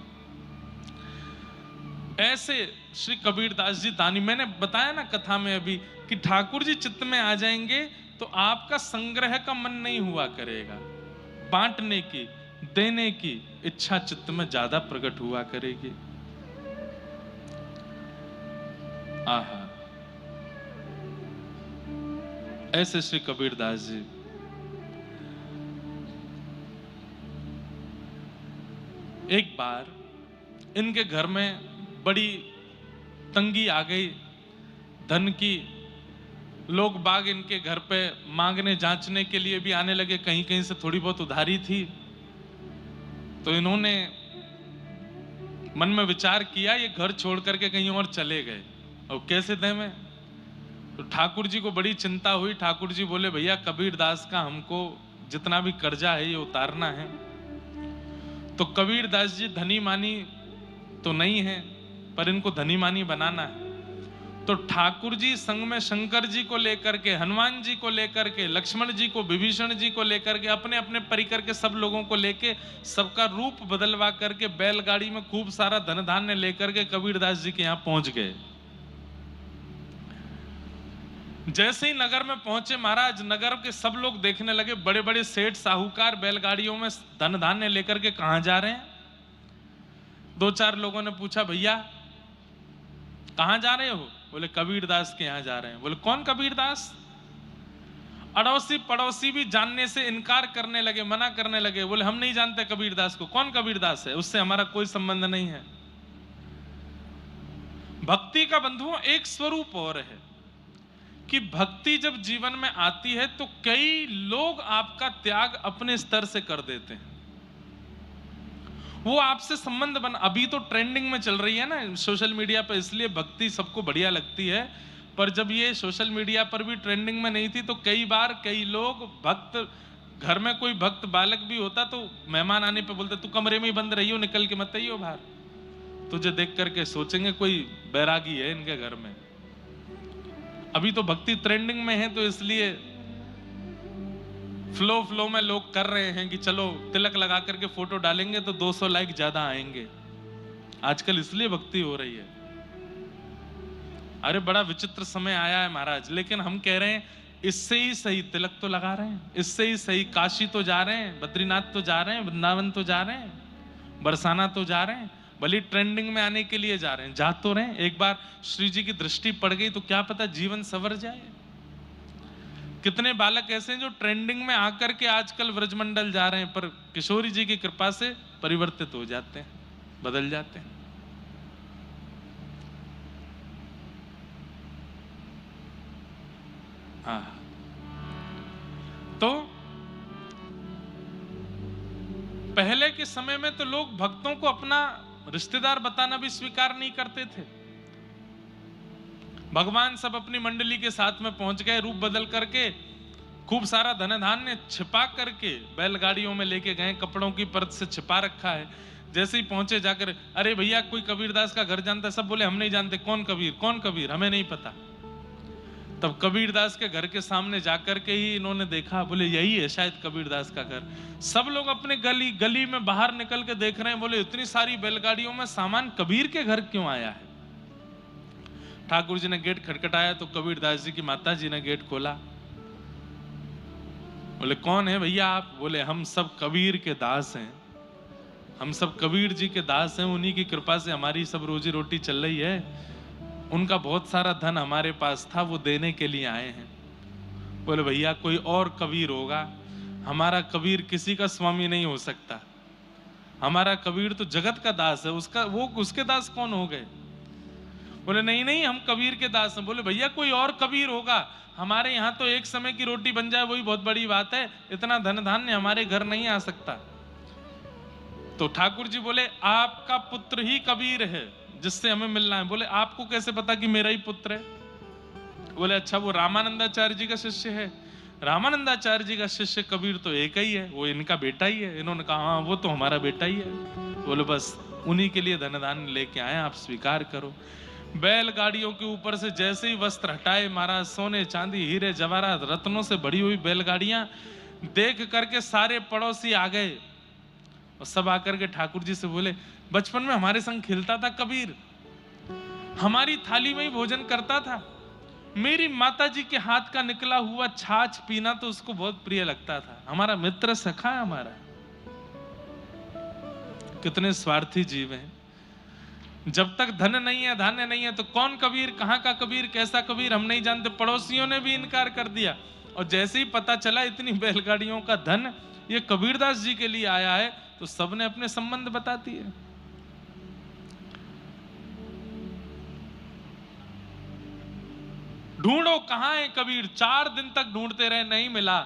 ऐसे श्री कबीरदास जी दानी, मैंने बताया ना कथा में अभी कि ठाकुर जी चित्त में आ जाएंगे तो आपका संग्रह का मन नहीं हुआ करेगा, बांटने की, देने की इच्छा चित्त में ज्यादा प्रकट हुआ करेगी। आहा, ऐसे श्री कबीरदास जी। एक बार इनके घर में बड़ी तंगी आ गई, धन की। लोग बाग इनके घर पे मांगने जांचने के लिए भी आने लगे, कहीं कहीं से थोड़ी बहुत उधारी थी। तो इन्होंने मन में विचार किया ये घर छोड़ करके कहीं और चले गए, और कैसे दें मैं? तो ठाकुर जी को बड़ी चिंता हुई। ठाकुर जी बोले भैया कबीरदास का हमको जितना भी कर्जा है ये उतारना है। तो कबीरदास जी धनी मानी तो नहीं है, पर इनको धनी मानी बनाना है। तो ठाकुर जी संग में शंकर जी को लेकर के, हनुमान जी को लेकर के, लक्ष्मण जी को, विभीषण जी को लेकर के, अपने अपने परिकर के सब लोगों को लेके, सबका रूप बदलवा करके बैलगाड़ी में खूब सारा धन धान्य लेकर के कबीरदास जी के यहाँ पहुंच गए। जैसे ही नगर में पहुंचे महाराज, नगर के सब लोग देखने लगे, बड़े बड़े सेठ साहूकार बैलगाड़ियों में धन धान्य लेकर के कहां जा रहे हैं। दो चार लोगों ने पूछा भैया कहां जा रहे हो? बोले कबीरदास के यहां जा रहे हैं। बोले कौन कबीरदास? अड़ोसी पड़ोसी भी जानने से इनकार करने लगे, मना करने लगे। बोले हम नहीं जानते कबीरदास को। कौन कबीरदास है? उससे हमारा कोई संबंध नहीं है। भक्ति का बंधुओं एक स्वरूप और है कि भक्ति जब जीवन में आती है तो कई लोग आपका त्याग अपने स्तर से कर देते हैं। वो आपसे संबंध अभी तो ट्रेंडिंग में चल रही है ना सोशल मीडिया पर, इसलिए भक्ति सबको बढ़िया लगती है। पर जब ये सोशल मीडिया पर भी ट्रेंडिंग में नहीं थी तो कई बार कई लोग भक्त, घर में कोई भक्त बालक भी होता तो मेहमान आने पे बोलते तू कमरे में ही बंद रही हो, निकल के मत आइयो बाहर, तुझे देख करके सोचेंगे कोई बैरागी है इनके घर में। अभी तो भक्ति ट्रेंडिंग में है तो इसलिए फ्लो में लोग कर रहे हैं कि चलो तिलक लगा करके फोटो डालेंगे तो 200 लाइक ज्यादा आएंगे। आजकल इसलिए भक्ति हो रही है। अरे बड़ा विचित्र समय आया है महाराज, लेकिन हम कह रहे हैं इससे ही सही तिलक तो लगा रहे हैं, इससे ही सही काशी तो जा रहे हैं, बद्रीनाथ तो जा रहे हैं, वृंदावन तो जा रहे हैं, बरसाना तो जा रहे हैं, भले ट्रेंडिंग में आने के लिए जा रहे हैं, जा तो रहे हैं। एक बार श्री जी की दृष्टि पड़ गई तो क्या पता जीवन संवर जाए। कितने बालक ऐसे हैं जो ट्रेंडिंग में आकर के आजकल व्रजमंडल जा रहे हैं, पर किशोरी जी की कृपा से परिवर्तित हो जाते हैं, बदल जाते हैं। हाँ, तो पहले के समय में तो लोग भक्तों को अपना रिश्तेदार बताना भी स्वीकार नहीं करते थे। भगवान सब अपनी मंडली के साथ में पहुंच गए, रूप बदल करके खूब सारा धन धान्य छिपा करके बैलगाड़ियों में लेके गए, कपड़ों की परत से छिपा रखा है। जैसे ही पहुंचे जाकर, अरे भैया कोई कबीरदास का घर जानता है? सब बोले हम नहीं जानते। कौन कबीर, कौन कबीर, हमें नहीं पता। तब कबीरदास के घर के सामने जाकर के ही इन्होंने देखा, बोले यही है शायद कबीरदास का घर। सब लोग अपने गली में बाहर निकल के देख रहे हैं, बोले इतनी सारी बैलगाड़ियों में सामान कबीर के घर क्यों आया है? ठाकुर जी ने गेट खटखटाया तो कबीरदास जी की माता जी ने गेट खोला। बोले कौन है भैया आप? बोले हम सब कबीर के दास हैं, हम सब कबीर जी के दास हैं, उन्हीं की कृपा से हमारी सब रोजी रोटी चल रही है। उनका बहुत सारा धन हमारे पास था, वो देने के लिए आए हैं। बोले भैया कोई और कबीर होगा, हमारा कबीर किसी का स्वामी नहीं हो सकता, हमारा कबीर तो जगत का दास है, उसके दास कौन हो गए? बोले नहीं नहीं हम कबीर के दास हैं। बोले भैया कोई और कबीर होगा, हमारे यहाँ तो एक समय की रोटी बन जाए वही बहुत बड़ी बात है, इतना धन धान्य हमारे घर नहीं आ सकता। तो ठाकुर जी बोले आपका पुत्र ही कबीर है जिससे हमें मिलना है। बोले आपको कैसे पता कि मेरा ही पुत्र है? बोले अच्छा वो रामानंदाचार्य जी का शिष्य है। रामानंदाचार्य जी का शिष्य कबीर तो एक ही है, वो इनका बेटा ही है। इन्होंने कहा हाँ वो तो हमारा बेटा ही है। बोले बस उन्हीं के लिए धन धान्य लेके आए, आप स्वीकार करो। बैलगाड़ियों के ऊपर से जैसे ही वस्त्र हटाए महाराज, सोने चांदी हीरे जवाहरात रत्नों से भरी हुई बैलगाड़ियां देख करके सारे पड़ोसी आ गए और सब आकर के ठाकुर जी से बोले बचपन में हमारे संग खेलता था कबीर, हमारी थाली में ही भोजन करता था, मेरी माता जी के हाथ का निकला हुआ छाछ पीना तो उसको बहुत प्रिय लगता था, हमारा मित्र सखा है हमारा। कितने स्वार्थी जीव हैं। जब तक धन नहीं है धान्य नहीं है तो कौन कबीर, कहाँ का कबीर, कैसा कबीर हम नहीं जानते। पड़ोसियों ने भी इनकार कर दिया और जैसे ही पता चला इतनी बैलगाड़ियों का धन ये कबीरदास जी के लिए आया है तो सबने अपने संबंध बता दिए। ढूंढो कहां है कबीर, 4 दिन तक ढूंढते रहे नहीं मिला।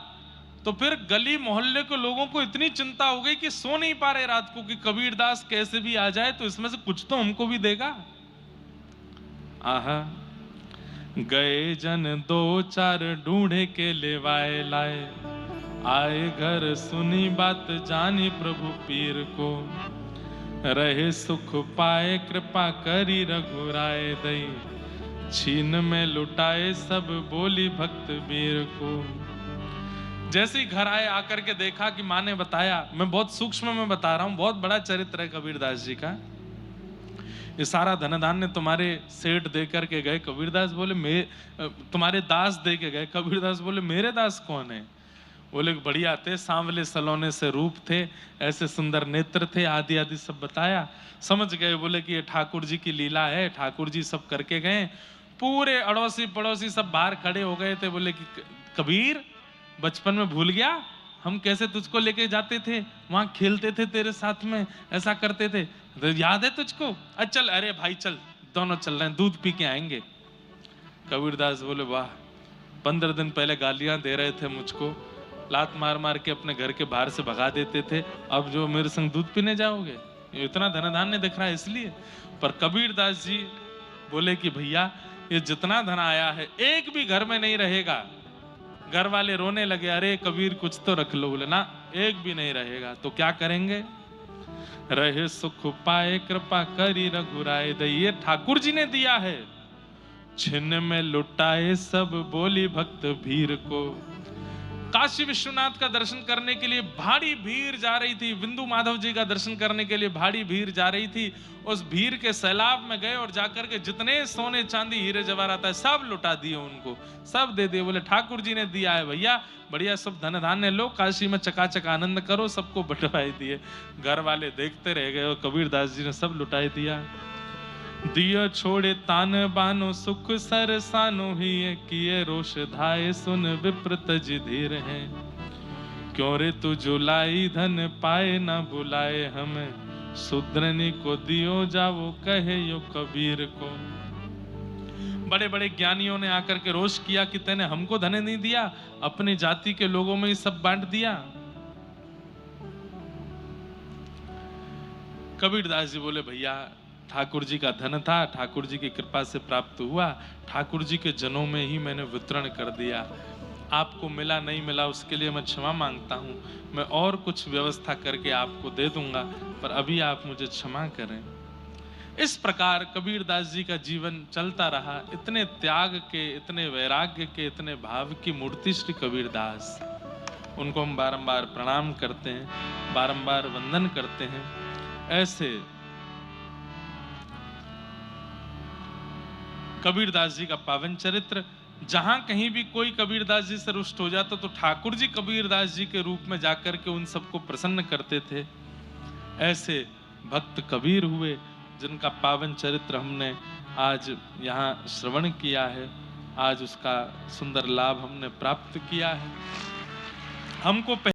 तो फिर गली मोहल्ले के लोगों को इतनी चिंता हो गई कि सो नहीं पा रहे रात को कि कबीरदास कैसे भी आ जाए तो इसमें से कुछ तो हमको भी देगा। आहा गए जन 2-4 ढूंढे के लेवाए लाए, आए घर सुनी बात जानी प्रभु पीर को, रहे सुख पाए कृपा करी रघुराए दई, छीन में लुटाए सब बोली भक्त वीर को। जैसे ही घर आए आकर के देखा कि माँ ने बताया, मैं बहुत सूक्ष्म में बता रहा हूं, बहुत बड़ा चरित्र है कबीरदास जी का। ये सारा धन धान्य तुम्हारे सेठ दे करके गए। कबीरदास बोले तुम्हारे दास दे के गए। कबीरदास बोले मेरे दास कौन है? बोले बढ़िया थे, सांवले सलोने से रूप थे, ऐसे सुंदर नेत्र थे, आदि आदि सब बताया। समझ गए बोले कि ये ठाकुर जी की लीला है, ठाकुर जी सब करके गए। पूरे अड़ोसी पड़ोसी सब बाहर खड़े हो गए थे। बोले कि कबीर बचपन में भूल गया, हम कैसे तुझको लेके जाते थे, वहां खेलते थे तेरे साथ में, ऐसा करते थे, तो याद है तुझको? चल, अरे भाई चल, दोनों चल रहे हैं, दूध पी के आएंगे। कबीरदास बोले वाह 15 दिन पहले गालियां दे रहे थे मुझको, लात मार मार के अपने घर के बाहर से भगा देते थे, अब जो मेरे संग दूध पीने जाओगे? ये इतना धन धान्य दिख रहा है इसलिए। पर कबीरदास जी बोले कि भैया ये जितना धन आया है एक भी घर में नहीं रहेगा। घर वाले रोने लगे, अरे कबीर कुछ तो रख लो। बोले ना, एक भी नहीं रहेगा। तो क्या करेंगे? रहे सुख पाए कृपा करी रघुराय दई, ये ठाकुर जी ने दिया है। छिन्न में लुटाए सब बोली भक्त भीर को। काशी विश्वनाथ का दर्शन करने के लिए भारी भीड़ जा रही थी, बिंदु माधव जी का दर्शन करने के लिए भारी भीड़ जा रही थी। उस भीड़ के सैलाब में गए और जाकर के जितने सोने चांदी हीरे जवाहरात है सब लुटा दिए, उनको सब दे दिए। बोले ठाकुर जी ने दिया है भैया, बढ़िया सब धन धान्य लो, काशी में चकाचक आनंद करो। सबको बंटवाई दिए। घर वाले देखते रह गए और कबीरदास जी ने सब लुटाई दिया। दियो छोड़े तान बानो सुख सरसानो ही किए रोष धाये, सुन विप्र तज धीर है। क्यों रे तू जुलाई धन पाए ना बुलाए, हमें सुद्रनी को दियो जावो कहे यो कबीर को। बड़े बड़े ज्ञानियों ने आकर के रोष किया कि तेने हमको धन नहीं दिया, अपनी जाति के लोगों में ही सब बांट दिया। कबीरदास जी बोले भैया ठाकुर जी का धन था, ठाकुर जी की कृपा से प्राप्त हुआ, ठाकुर जी के जनों में ही मैंने वितरण कर दिया। आपको मिला नहीं मिला उसके लिए मैं क्षमा मांगता हूँ, मैं और कुछ व्यवस्था करके आपको दे दूंगा, पर अभी आप मुझे क्षमा करें। इस प्रकार कबीरदास जी का जीवन चलता रहा। इतने त्याग के, इतने वैराग्य के, इतने भाव की मूर्ति श्री कबीरदास। उनको हम बारंबार प्रणाम करते हैं, बारंबार वंदन करते हैं। ऐसे कबीरदास जी का पावन चरित्र, जहां कहीं भी कोई कबीरदास जी से रुष्ट हो जाता तो ठाकुर जी कबीरदास जी के रूप में जाकर के उन सबको प्रसन्न करते थे। ऐसे भक्त कबीर हुए जिनका पावन चरित्र हमने आज यहाँ श्रवण किया है, आज उसका सुंदर लाभ हमने प्राप्त किया है। हमको